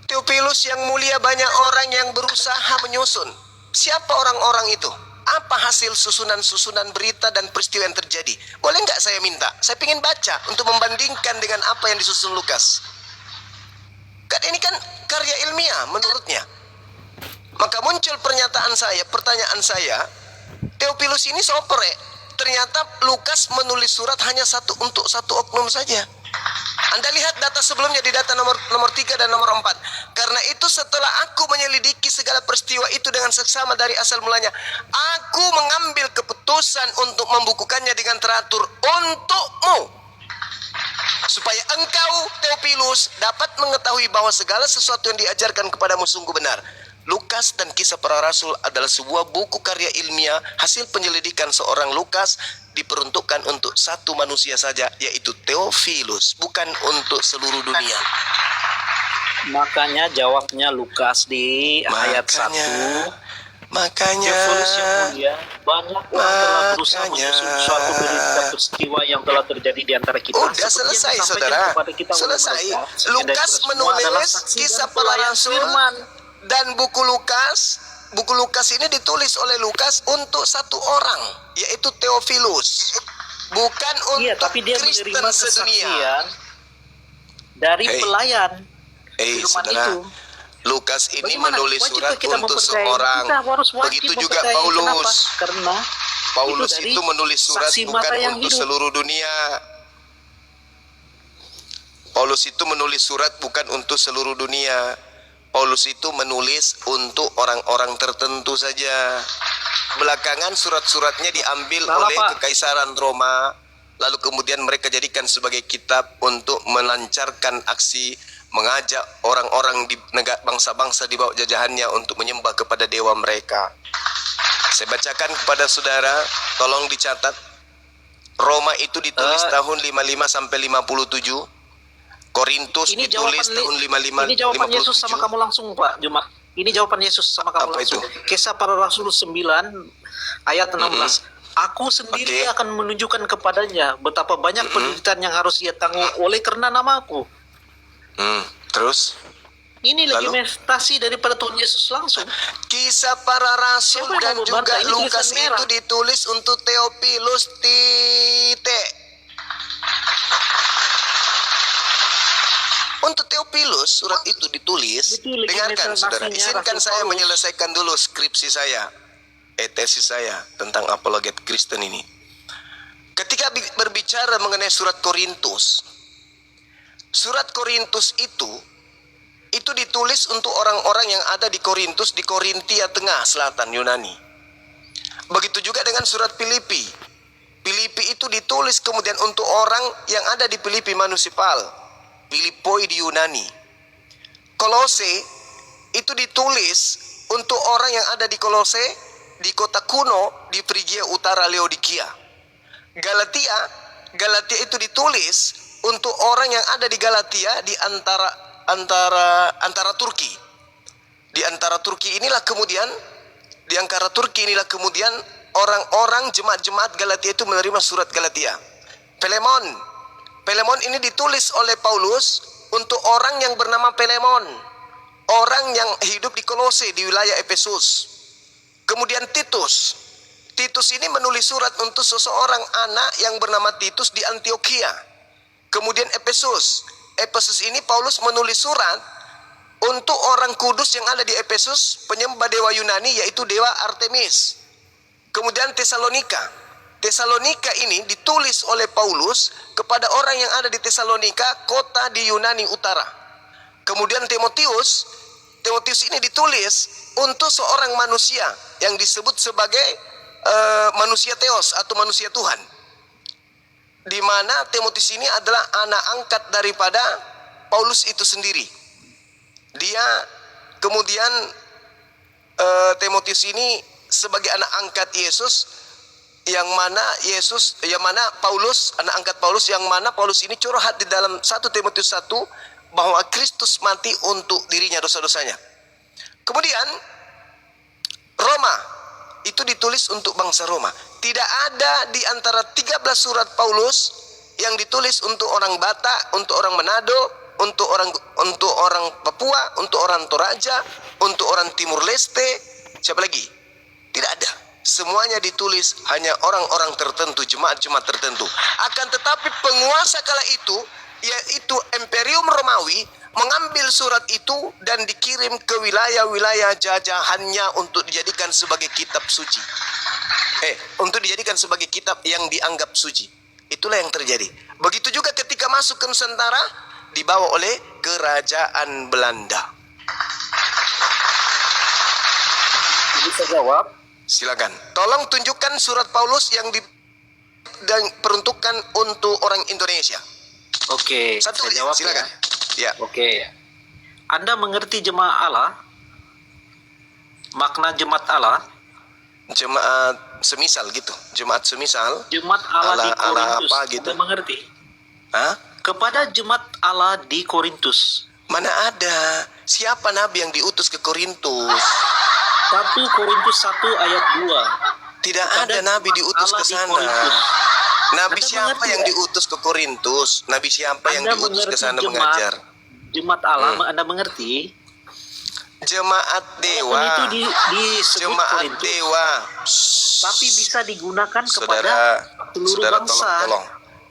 Theophilus yang mulia, banyak orang yang berusaha menyusun. Siapa orang-orang itu? Apa hasil susunan-susunan berita dan peristiwa yang terjadi? Boleh nggak saya minta? Saya ingin baca untuk membandingkan dengan apa yang disusun Lukas. Kan ini kan karya ilmiah menurutnya. Maka muncul pertanyaan saya, Theophilus ini sopre. Ternyata Lukas menulis surat hanya untuk satu oknum saja. Anda lihat data sebelumnya di data nomor 3 dan nomor 4. Karena itu setelah aku menyelidiki segala peristiwa itu dengan seksama dari asal mulanya, aku mengambil keputusan untuk membukukannya dengan teratur untukmu, supaya engkau, Theophilus, dapat mengetahui bahwa segala sesuatu yang diajarkan kepadamu sungguh benar. Lukas dan Kisah Para Rasul adalah sebuah buku karya ilmiah hasil penyelidikan seorang Lukas, diperuntukkan untuk satu manusia saja, yaitu Theophilus, bukan untuk seluruh dunia. Makanya jawabnya Lukas di ayat 1. Makanya Theophilus yang mulia, banyak orang telah berusaha makanya. menyusun suatu berita peristiwa yang telah terjadi di antara kita. Udah Seperti yang selesai, disampaikan saudara. kepada kita oleh Selesai. mereka. Lukas Dan semua adalah menulis saksi Kisah dan Para pelayan Rasul firman. dan buku Lukas ini ditulis oleh Lukas untuk satu orang, yaitu Theophilus, bukan Iya, untuk tapi dia Kristen menerima sedunia. kesaksian dari Hei. pelayan firman Saudara, itu. Lukas ini Bagaimana? menulis Wajibkah surat kita untuk mempercayai? seorang. Kita harus wajib Begitu juga mempercayai. Paulus. Kenapa? Karena Paulus dari itu menulis surat saksi bukan mata yang untuk hidup. seluruh dunia. Paulus itu menulis surat bukan untuk seluruh dunia. Paulus itu menulis untuk orang-orang tertentu saja. Belakangan surat-suratnya diambil Salah, oleh Pak. Kekaisaran Roma, lalu kemudian mereka jadikan sebagai kitab untuk melancarkan aksi mengajak orang-orang di negara bangsa-bangsa di bawah jajahannya untuk menyembah kepada dewa mereka. Saya bacakan kepada saudara, tolong dicatat. Roma itu ditulis tahun 55 sampai 57. Korintus Ini ditulis jawaban tahun 55 ini jawaban Yesus 57. sama kamu langsung, Pak Jumat. Ini jawaban Yesus sama kamu Apa langsung. itu? Kisah Para Rasul 9 ayat 16. Aku sendiri Oke. akan menunjukkan kepadanya betapa banyak penderitaan yang harus ia tanggung oleh karena namaku. Terus Ini Lalu? legitimasi daripada Tuhan Yesus langsung. Kisah Para Rasul Siapa yang dan mau juga membantah? Ini tulisan Lukas merah. itu ditulis untuk Theophilus titik. Untuk Theophilus surat itu ditulis. Betul, Dengarkan saudara, legitimasinya izinkan Rasul saya Paulus. menyelesaikan dulu skripsi saya, tesis saya tentang apologet Kristen ini. Ketika berbicara mengenai surat Korintus itu ditulis untuk orang-orang yang ada di Korintus, di Korintia Tengah Selatan, Yunani. Begitu juga dengan surat Filipi. Filipi itu ditulis kemudian untuk orang yang ada di Filipi Municipal, Filipoi di Yunani. Kolose itu ditulis untuk orang yang ada di Kolose, di kota kuno di Frigia Utara, Laodikia. Galatia itu ditulis untuk orang yang ada di Galatia di antara Turki. Di antara Turki inilah kemudian orang-orang jemaat-jemaat Galatia itu menerima surat Galatia. Pelemon ini ditulis oleh Paulus untuk orang yang bernama Pelemon, orang yang hidup di Kolose di wilayah Efesus. Kemudian Titus ini menulis surat untuk seseorang anak yang bernama Titus di Antioquia. Kemudian Efesus ini Paulus menulis surat untuk orang kudus yang ada di Efesus, penyembah dewa Yunani yaitu dewa Artemis. Kemudian Tesalonika ini ditulis oleh Paulus kepada orang yang ada di Tesalonika, kota di Yunani Utara. Kemudian Timotius ini ditulis untuk seorang manusia yang disebut sebagai manusia Theos atau manusia Tuhan, di mana Timotius ini adalah anak angkat daripada Paulus itu sendiri. Dia kemudian Timotius ini sebagai anak angkat Yesus, yang mana Paulus, anak angkat Paulus, yang mana Paulus ini curhat di dalam 1 Timotius 1 bahwa Kristus mati untuk dirinya, dosa-dosanya. Kemudian Roma itu ditulis untuk bangsa Roma. Tidak ada di antara 13 surat Paulus yang ditulis untuk orang Batak, untuk orang Manado, untuk orang Papua, untuk orang Toraja, untuk orang Timur Leste, siapa lagi? Tidak ada. Semuanya ditulis hanya orang-orang tertentu, jemaat-jemaat tertentu. Akan tetapi penguasa kala itu, yaitu Imperium Romawi, mengambil surat itu dan dikirim ke wilayah-wilayah jajahannya untuk dijadikan sebagai kitab suci. Untuk dijadikan sebagai kitab yang dianggap suci. Itulah yang terjadi. Begitu juga ketika masuk ke Nusantara, dibawa oleh kerajaan Belanda. Bisa jawab? Silakan. Tolong tunjukkan surat Paulus yang diperuntukkan untuk orang Indonesia. Oke, Satu saya aja, jawab silakan. ya. Ya. Oke. Anda mengerti jemaah Allah? Makna jemaat Allah? Jemaat semisal gitu. Jemaat semisal. Jemaat Allah di Allah Korintus. apa gitu? Anda mengerti? Hah? Kepada jemaat Allah di Korintus. Mana ada? Siapa nabi yang diutus ke Korintus? 1 Korintus 1 ayat 2. Tidak Kepada ada nabi jemaat diutus Allah ke di sana. Korintus. Nabi Anda siapa mengerti yang ya? diutus ke Korintus? Nabi siapa yang Anda diutus ke mengerti sana mengajar? Jemaat Allah, Anda mengerti? Jemaat dewa. Walaupun itu disebut Jemaat Korintus, dewa. tapi bisa digunakan kepada seluruh Saudara, bangsa.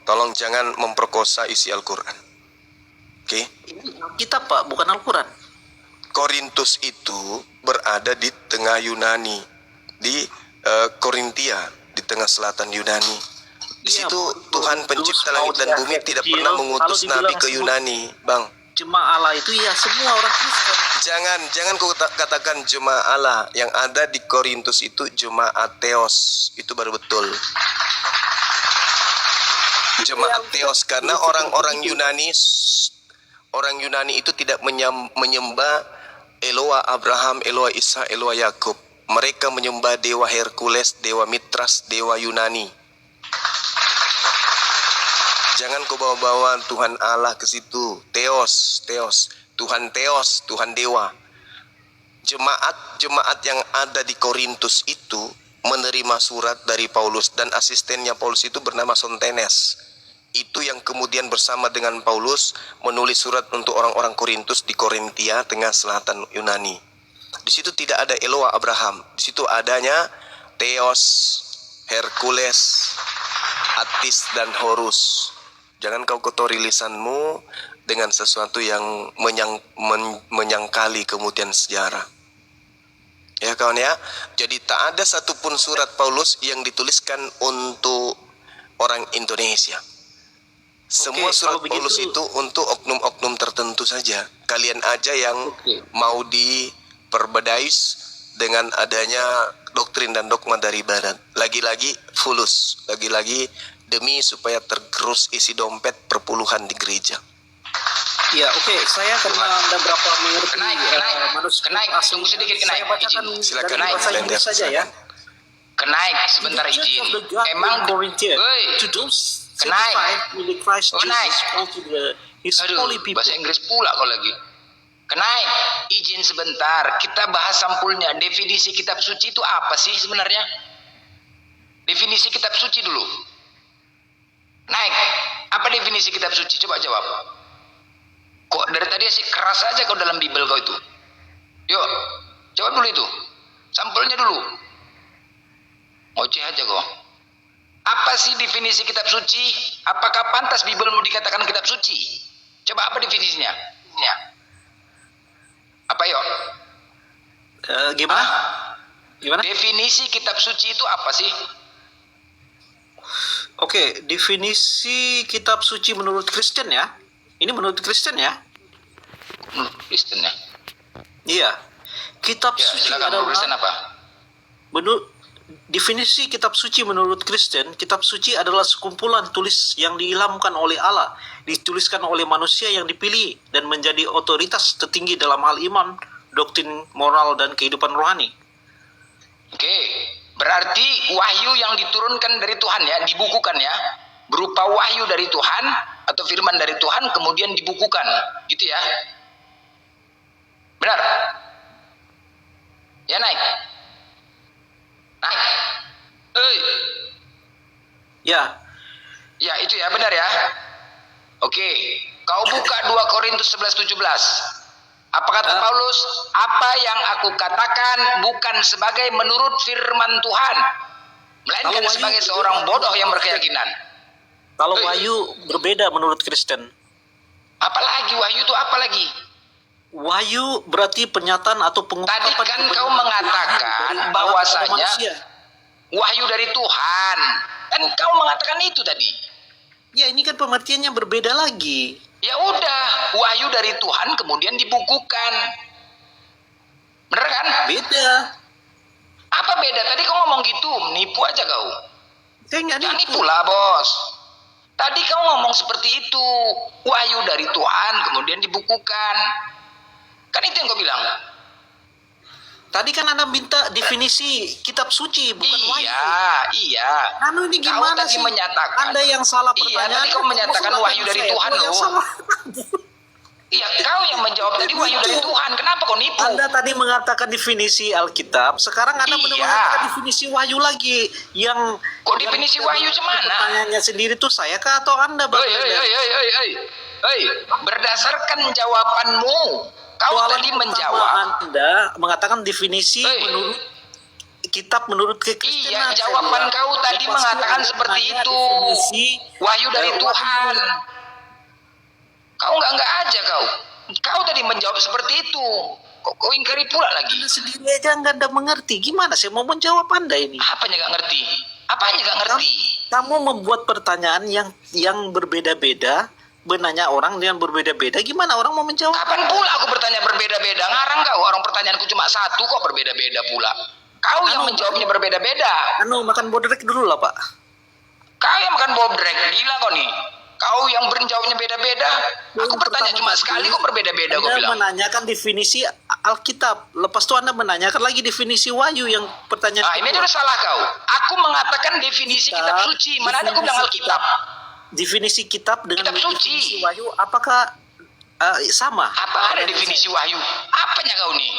tolong jangan memperkosa isi Al-Quran. Oke? Ini Alkitab, Pak, bukan Al-Quran. Korintus itu berada di tengah Yunani, di Korintia, di tengah selatan Yunani. Di Iya, situ betul. Tuhan pencipta langit dan bumi tidak kecil, pernah mengutus kalau nabi dibilang ke semua Yunani, Bang. Jemaah Allah itu ya semua orang Kristen. Jangan kau katakan jemaah Allah. Yang ada di Korintus itu jemaat Theos. Itu baru betul. Jemaat Theos karena orang-orang Yunani itu tidak menyembah Eloa Abraham, Eloa Isa, Eloa Yakub. Mereka menyembah dewa Hercules, dewa Mitras, dewa Yunani. Jangan kau bawa-bawa Tuhan Allah ke situ. Theos, Tuhan Theos, Tuhan dewa. Jemaat yang ada di Korintus itu menerima surat dari Paulus, dan asistennya Paulus itu bernama Sontenes. Itu yang kemudian bersama dengan Paulus menulis surat untuk orang-orang Korintus di Korintia, tengah selatan Yunani. Di situ tidak ada Eloa Abraham. Di situ adanya Theos, Hercules, Attis dan Horus. Jangan kau kotori lisanmu dengan sesuatu yang menyangkali kemudian sejarah. Ya kawan ya. Jadi tak ada satupun surat Paulus yang dituliskan untuk orang Indonesia. Semua Oke, surat kalau begitu- Paulus itu untuk oknum-oknum tertentu saja. Kalian aja yang Oke. mau diperbedais dengan adanya doktrin dan dogma dari barat. Lagi-lagi fulus, lagi-lagi demi supaya tergerus isi dompet perpuluhan di gereja. Ya, oke. Saya karena Anda berapa mengerti Kenaik, manuskrip kenaik. asli, Tunggu sedikit, saya kenaik. bacakan Izin. Silakan, dari bahasa Blender. Inggris saja ya. Kenaik sebentar The Church izin. of the God Emang in Corinthia, Woi, to those Kenaik. sanctified in the Christ Kenaik. Jesus, called to His aduh, holy people. bahasa Inggris pula kau lagi. Kenaik, izin sebentar. Kita bahas sampulnya. Definisi kitab suci itu apa sih sebenarnya? Definisi kitab suci dulu. Naik, apa definisi kitab suci? Coba jawab. Kok dari tadi sih keras aja kau dalam Bible kau itu. Yuk, jawab dulu itu. Sampelnya dulu. Ngoceh aja kau. Apa sih definisi kitab suci? Apakah pantas Bible mau dikatakan kitab suci? Coba apa definisinya? Ya. Apa yuk? Gimana? Gimana? Definisi kitab suci itu apa sih? Oke, definisi kitab suci menurut Kristen ya. Ini menurut Kristen ya. Kristen ya? Iya. Kitab Ya, suci silakan menurut Kristen adalah apa? menurut definisi kitab suci menurut Kristen, kitab suci adalah sekumpulan tulis yang diilhamkan oleh Allah, dituliskan oleh manusia yang dipilih dan menjadi otoritas tertinggi dalam hal iman, doktrin moral dan kehidupan rohani. Oke, berarti wahyu yang diturunkan dari Tuhan ya, dibukukan ya, berupa wahyu dari Tuhan atau firman dari Tuhan kemudian dibukukan, gitu ya. Benar? Ya naik. Naik. Ya, Ya itu ya, benar ya. Oke, kau buka 2 Korintus 11:17. Apa kata Paulus? Apa yang aku katakan bukan sebagai menurut firman Tuhan, melainkan Kalau wahyu sebagai berbeda seorang bodoh menurut yang Kristen. berkeyakinan. kalau Hei. wahyu berbeda menurut Kristen. Apalagi wahyu itu apa lagi? Wahyu berarti pernyataan atau pengungkapan Tadi kan kebenaran kau mengatakan dari Allah kepada bahwasanya manusia. wahyu dari Tuhan. Kan kau mengatakan itu tadi. Ya, ini kan pengertiannya berbeda lagi. Ya udah, wahyu dari Tuhan kemudian dibukukan. Bener kan? Beda. Apa beda? Tadi kau ngomong gitu, nipu aja kau. Saya nggak Jangan nipu. nipu lah bos. Tadi kau ngomong seperti itu, wahyu dari Tuhan kemudian dibukukan. Kan itu yang kau bilang. Tadi kan Anda minta definisi kitab suci, bukan wahyu. Iya. Anu ini Kau gimana tadi sih? menyatakan. Anda yang salah Iya, pertanyaan. tadi kau menyatakan wahyu dari Tuhan yang loh. salah. Iya, kau yang menjawab tadi wahyu dari Tuhan. Kenapa kau nipu? Anda tadi mengatakan definisi Alkitab, sekarang Anda Iya. mengatakan definisi wahyu lagi. Yang Kok definisi wahyu cemana? Pertanyaannya sendiri tuh saya kah atau Anda? Bang Enda? Hei, berdasarkan jawabanmu, kau Soalan tadi pertama menjawab. Anda mengatakan definisi Hei. menurut kitab menurut kekristenan. Iya, jawaban Saya kau bilang. tadi Pasti mengatakan Anda seperti menanya itu. definisi, Wahyu dari wahyu. Tuhan. Kau enggak aja kau. Kau tadi menjawab seperti itu. Kau ingkari pula lagi. Anda sendiri aja nggak Anda mengerti. Gimana saya mau menjawab Anda ini? Apanya enggak ngerti? Apanya enggak ngerti? Kamu membuat pertanyaan yang berbeda-beda, menanya orang dengan berbeda-beda. Gimana orang mau menjawab? Kapan pula aku bertanya berbeda-beda? Ngarang kau, orang pertanyaanku cuma satu kok berbeda-beda pula. Kau yang menjawabnya berbeda-beda. Anu makan bodrek dulu lah Pak. Kau yang makan bobrek, gila kau nih. Kau yang menjawabnya beda-beda. Aku bertanya cuma sekali kok berbeda-beda kau Anda bilang. menanyakan definisi Alkitab. Lepas itu Anda menanyakan lagi definisi wahyu yang pertanyaan. Ah, ini kedua. udah salah kau. Aku mengatakan definisi kitab suci. Mana ada aku bilang Alkitab? Definisi kitab dengan Kitab suci. definisi wahyu apakah sama? Apa ada definisi wahyu? Apanya kau nih?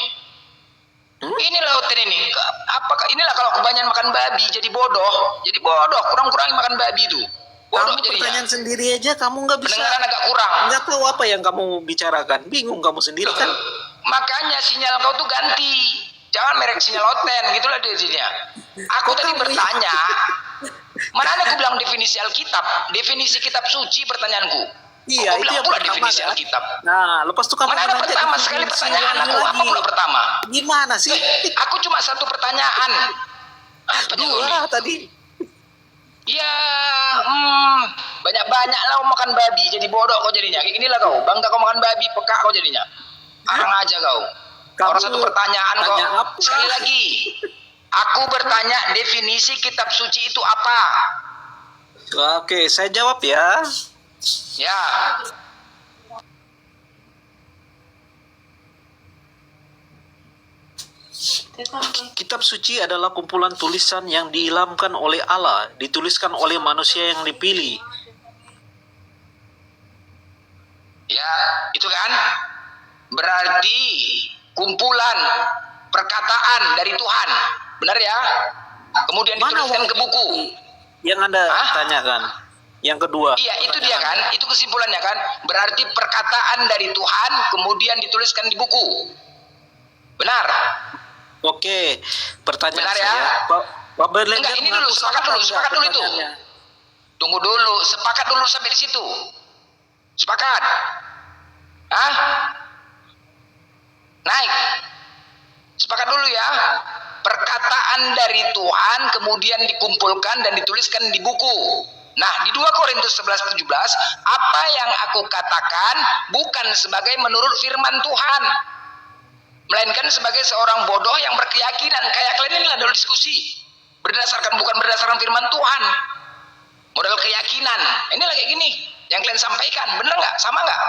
Inilah hotel ini. Apakah inilah kalau kebanyakan makan babi jadi bodoh. Jadi bodoh, kurang-kurangi makan babi itu. Bodoh Kamu jadinya. pertanyaan sendiri aja kamu nggak bisa. Pendengaran agak kurang. Nggak tahu apa yang kamu bicarakan. Bingung kamu sendiri kan? Makanya sinyal kau tuh ganti. Jangan merek sinyal hoten, gitulah dirinya. Aku tadi bertanya, mana ada aku bilang definisi Alkitab, definisi kitab suci pertanyaanku. Iya, Kau itu bilang yang pula pertama definisi kan? Alkitab. Nah, lepas itu kamu Mana ada nanya pertama definisi sekali pertanyaan wahyu aku, apa lagi. pula pertama? Gimana sih? Aku cuma satu pertanyaan. Apa Dua tadi. Ya, banyak-banyak lah kau makan babi, jadi bodoh kau jadinya. Kayak ginilah kau, bangga kau makan babi, peka kau jadinya. Arang aja kau. Kamu Orang satu pertanyaan kok. tanya apa? Sekali lagi, aku bertanya definisi kitab suci itu apa? Oke, saya jawab ya. Ya, Kitab suci adalah kumpulan tulisan yang diilhamkan oleh Allah, dituliskan oleh manusia yang dipilih. ya, itu kan berarti kumpulan perkataan dari Tuhan, benar ya? Kemudian Mana dituliskan wahyu ke buku. yang Anda Hah? tanyakan? Yang kedua. Iya, itu dia kan, itu kesimpulannya kan. Berarti perkataan dari Tuhan kemudian dituliskan di buku. Benar? Oke, pertanyaan Benar ya? saya, Pak Berlinger Enggak, ini dulu, mengaku sepakat salah dulu, enggak sepakat dulu itu. pertanyaannya? Tunggu dulu, sepakat dulu sampai di situ. Sepakat? Hah? Naik. Sepakat dulu ya. Perkataan dari Tuhan kemudian dikumpulkan dan dituliskan di buku. Nah, di 2 Korintus 11:17, apa yang aku katakan bukan sebagai menurut firman Tuhan, melainkan sebagai seorang bodoh yang berkeyakinan. Kayak kalian ini adalah diskusi. Bukan berdasarkan firman Tuhan. Modal keyakinan. Inilah kayak gini yang kalian sampaikan. Bener nggak? Sama nggak?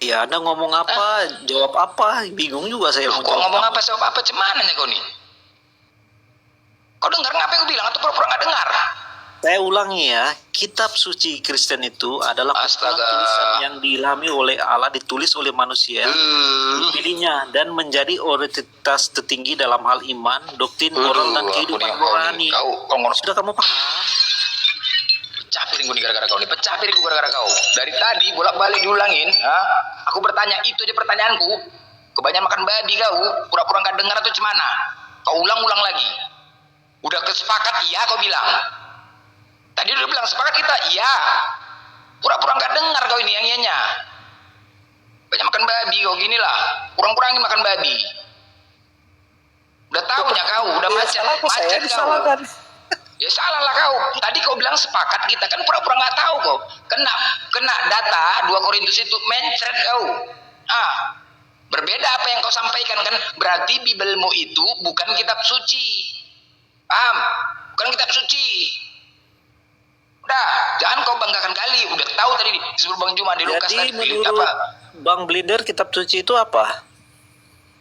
Ya, Anda ngomong apa, jawab apa, bingung juga saya Loh, mau kok jawab ngomong apa. apa, jawab apa, cemananya kau nih? Kau dengar nggak apa yang kau bilang atau pura-pura nggak dengar? Saya ulangi ya, kitab suci Kristen itu adalah kumpulan Astaga. tulisan yang diilhami oleh Allah, ditulis oleh manusia, dipilihnya dan menjadi otoritas tertinggi dalam hal iman, doktrin, moral, dan kehidupan rohani. Kau ngomong Sudah kamu paham? pecah piring gue nih gara-gara kau nih, pecah piring gue gara-gara kau. Dari tadi bolak-balik diulangin, aku bertanya itu aja pertanyaanku. Kebanyakan makan babi kau, pura-pura nggak dengar atau cemana? Kau ulang-ulang lagi. Udah kesepakat iya kau bilang. Tadi udah bilang sepakat kita, iya. Pura-pura nggak dengar kau ini yang ianya. Banyak makan babi kau gini lah. Kurang-kurangin makan babi. Udah tahunya kau, udah macet kau. Ya salah lah kau. Tadi kau bilang sepakat kita kan pura-pura nggak tahu kau. Kena data 2 Korintus itu mencret kau. Berbeda apa yang kau sampaikan kan. Berarti Bibelmu itu bukan kitab suci. Paham? Bukan kitab suci. Udah, jangan kau banggakan kali. Udah tahu tadi disebut Bang Juma di Lukas Jadi tadi menurut apa? Bang Blinder, kitab suci itu apa?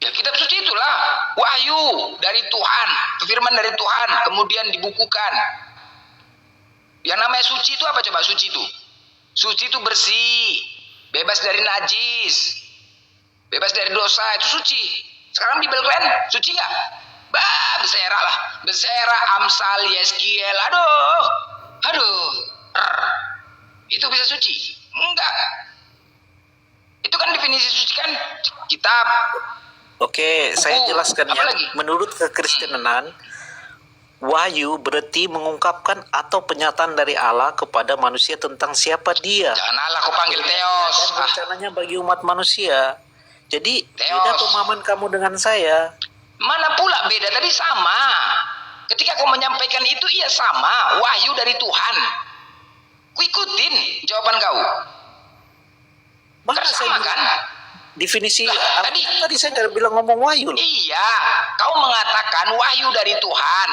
Ya kitab suci itulah wahyu dari Tuhan, firman dari Tuhan, kemudian dibukukan. Yang namanya suci itu apa coba suci itu? Suci itu bersih, bebas dari najis, bebas dari dosa, itu suci. Sekarang Bibel kalian suci nggak? Bersera lah, bersera, Amsal, Yeskiel, aduh, itu bisa suci? Enggak. Itu kan definisi suci kan kitab. Oke, saya jelaskan apa ya. lagi? Menurut kekristenan, wahyu berarti mengungkapkan atau penyataan dari Allah kepada manusia tentang siapa dia Jangan Allah kau panggil Theos. dan rencananya bagi umat manusia. Jadi Theos. beda pemahaman kamu dengan saya. Mana pula beda, tadi sama. Ketika kau menyampaikan itu iya sama, wahyu dari Tuhan. Ku ikutin jawaban kau. Mana Kan saya sama bilang kan? definisi Lah, tadi saya nggak bilang ngomong wahyu loh. Iya, kau mengatakan wahyu dari Tuhan.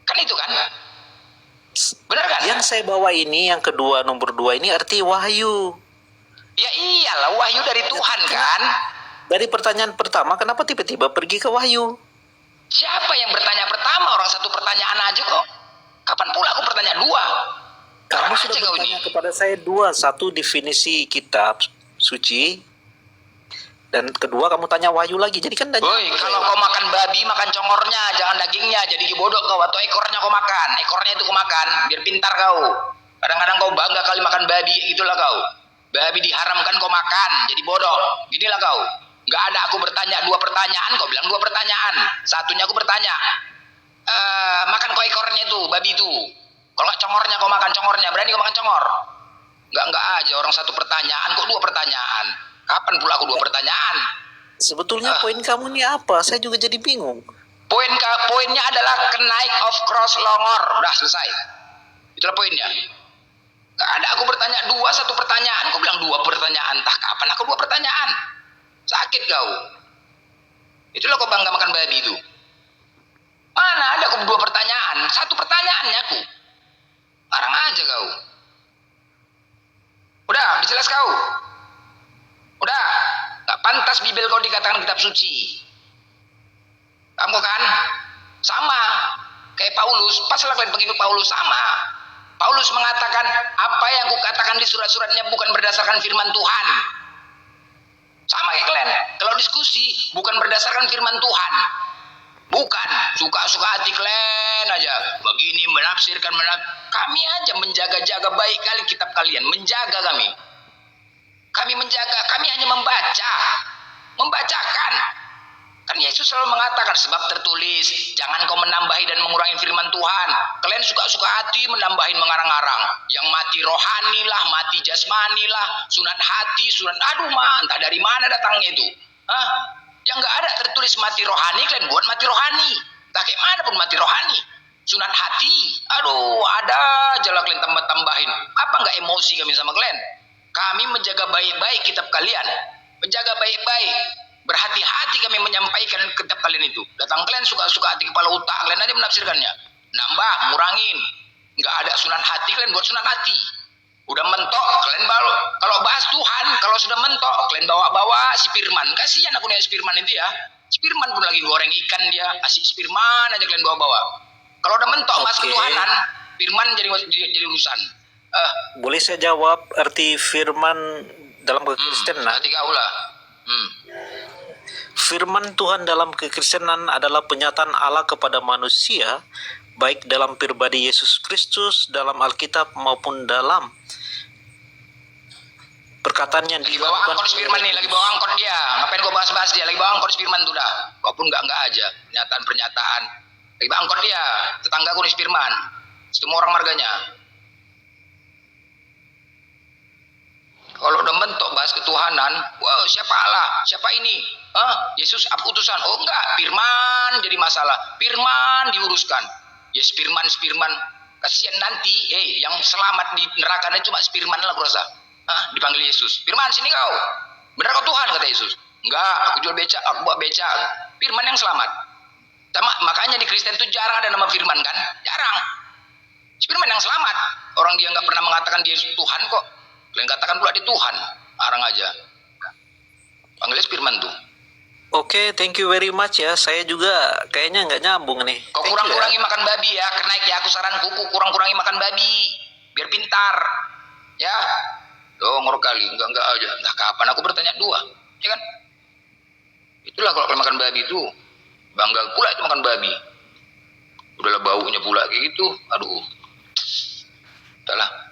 Kan itu kan? Benar kan? Yang saya bawa ini yang kedua, nomor 2 ini arti wahyu. Ya iyalah wahyu dari Tuhan kan? Dari pertanyaan pertama, kenapa tiba-tiba pergi ke wahyu? Siapa yang bertanya pertama? Orang satu pertanyaan aja kok. Kapan pula aku bertanya dua? Kamu Aja sudah kau bertanya kepada saya 2, satu definisi kitab suci, dan kedua kamu tanya wahyu lagi. Jadi kan Woi, kalau kau makan babi, makan congornya, jangan dagingnya. Jadi bodoh kau, atau ekornya kau makan. Ekornya itu kau makan, biar pintar kau. Kadang-kadang kau bangga kali makan babi, itulah kau. Babi diharamkan kau makan, jadi bodoh. Ginilah kau. Gak ada aku bertanya 2 pertanyaan, kau bilang 2 pertanyaan. Satunya aku bertanya, makan kau ekornya itu, babi itu. Kalau nggak congornya kau makan congornya, berani kau makan congor? Nggak aja orang satu pertanyaan, kok 2 pertanyaan. Kapan pula aku 2 pertanyaan? sebetulnya poin kamu ini apa? Saya juga jadi bingung. Poinnya adalah kenaik of cross longor. Udah selesai. Itulah poinnya. Gak ada aku bertanya satu pertanyaan. Kau bilang 2 pertanyaan. Entah kapan aku 2 pertanyaan. Sakit kau. Itulah kau bangga makan babi itu. Mana ada aku 2 pertanyaan? 1 pertanyaannya aku. Ngarang aja kau. Udah, dijelas kau. Udah. Gak pantas Bibel kau dikatakan kitab suci. Kamu kan? Sama. Kayak Paulus. Pasal kalian pengikut Paulus sama. Paulus mengatakan apa yang kukatakan di surat-suratnya bukan berdasarkan firman Tuhan. Sama kayak kalian. Kalau diskusi bukan berdasarkan firman Tuhan. Bukan. Suka-suka hati kalian aja. Begini menafsirkan. Kami aja menjaga-jaga baik kali kitab kalian. Menjaga kami. Kami menjaga. Kami hanya membaca. Membacakan. Kan Yesus selalu mengatakan sebab tertulis jangan kau menambahi dan mengurangi firman Tuhan. Kalian suka-suka hati menambahin mengarang-arang. Yang mati rohani lah, mati jasmani lah, sunat hati, sunat aduh mah entah dari mana datangnya itu. Hah? Yang nggak ada tertulis mati rohani kalian buat mati rohani. Tak kayak mana pun mati rohani. Sunat hati, aduh ada aja lah kalian tambah-tambahin. Apa nggak emosi kami sama kalian? Kami menjaga baik-baik kitab kalian. Menjaga baik-baik. Berhati-hati kami menyampaikan kitab kalian itu. Datang kalian suka-suka hati kepala otak, kalian aja menafsirkannya. Nambah, ngurangin. Nggak ada sunat hati, kalian buat sunat hati. Udah mentok, kalian bawa. Kalau bahas Tuhan, kalau sudah mentok, kalian bawa-bawa si Firman. Kasihan aku nih si Firman itu ya. Si Firman pun lagi goreng ikan dia. Asik si Firman aja kalian bawa-bawa. Kalau udah mentok bahas ketuhanan, Firman jadi urusan. Boleh saya jawab arti firman dalam kekristenan? Nanti kau lah. Firman Tuhan dalam kekristenan adalah penyataan Allah kepada manusia, baik dalam pribadi Yesus Kristus, dalam Alkitab maupun dalam perkataan yang lagi bawa angkor Firman nih, lagi bawa angkor dia. Ngapain kau bahas-bahas dia? Lagi bawa angkor Firman tuh dah. Kau pun enggak aja pernyataan-pernyataan. Lagi bawa angkor dia. Tetangga aku nih Firman. Semua orang marganya. Kalau udah mentok bahas ketuhanan, wow, siapa Allah? Siapa ini? Yesus utusan? Oh enggak, Firman jadi masalah. Firman diuruskan. Ya Firman. Kasihan nanti, yang selamat di nerakanya cuma Firman lah kurasa. Dipanggil Yesus. Firman sini kau. Benar kau Tuhan kata Yesus. Enggak, aku jual beca, aku buat beca. Firman yang selamat. Sama, makanya di Kristen itu jarang ada nama Firman kan? Jarang. Firman yang selamat. Orang dia nggak pernah mengatakan dia Tuhan kok. Kalian katakan pula dia Tuhan, arang aja. Panggilnya Firman tuh. Oke, thank you very much ya. Saya juga kayaknya nggak nyambung nih. Kau kurang-kurangi makan babi ya, kenaik ya. Aku saranku kurang-kurangi makan babi, biar pintar. Ya, ngorok kali, enggak aja. Nah kapan aku bertanya 2, ya kan? Itulah kalau kalian makan babi itu, bangga pula itu makan babi. Udahlah baunya pula kayak gitu, aduh. Entahlah.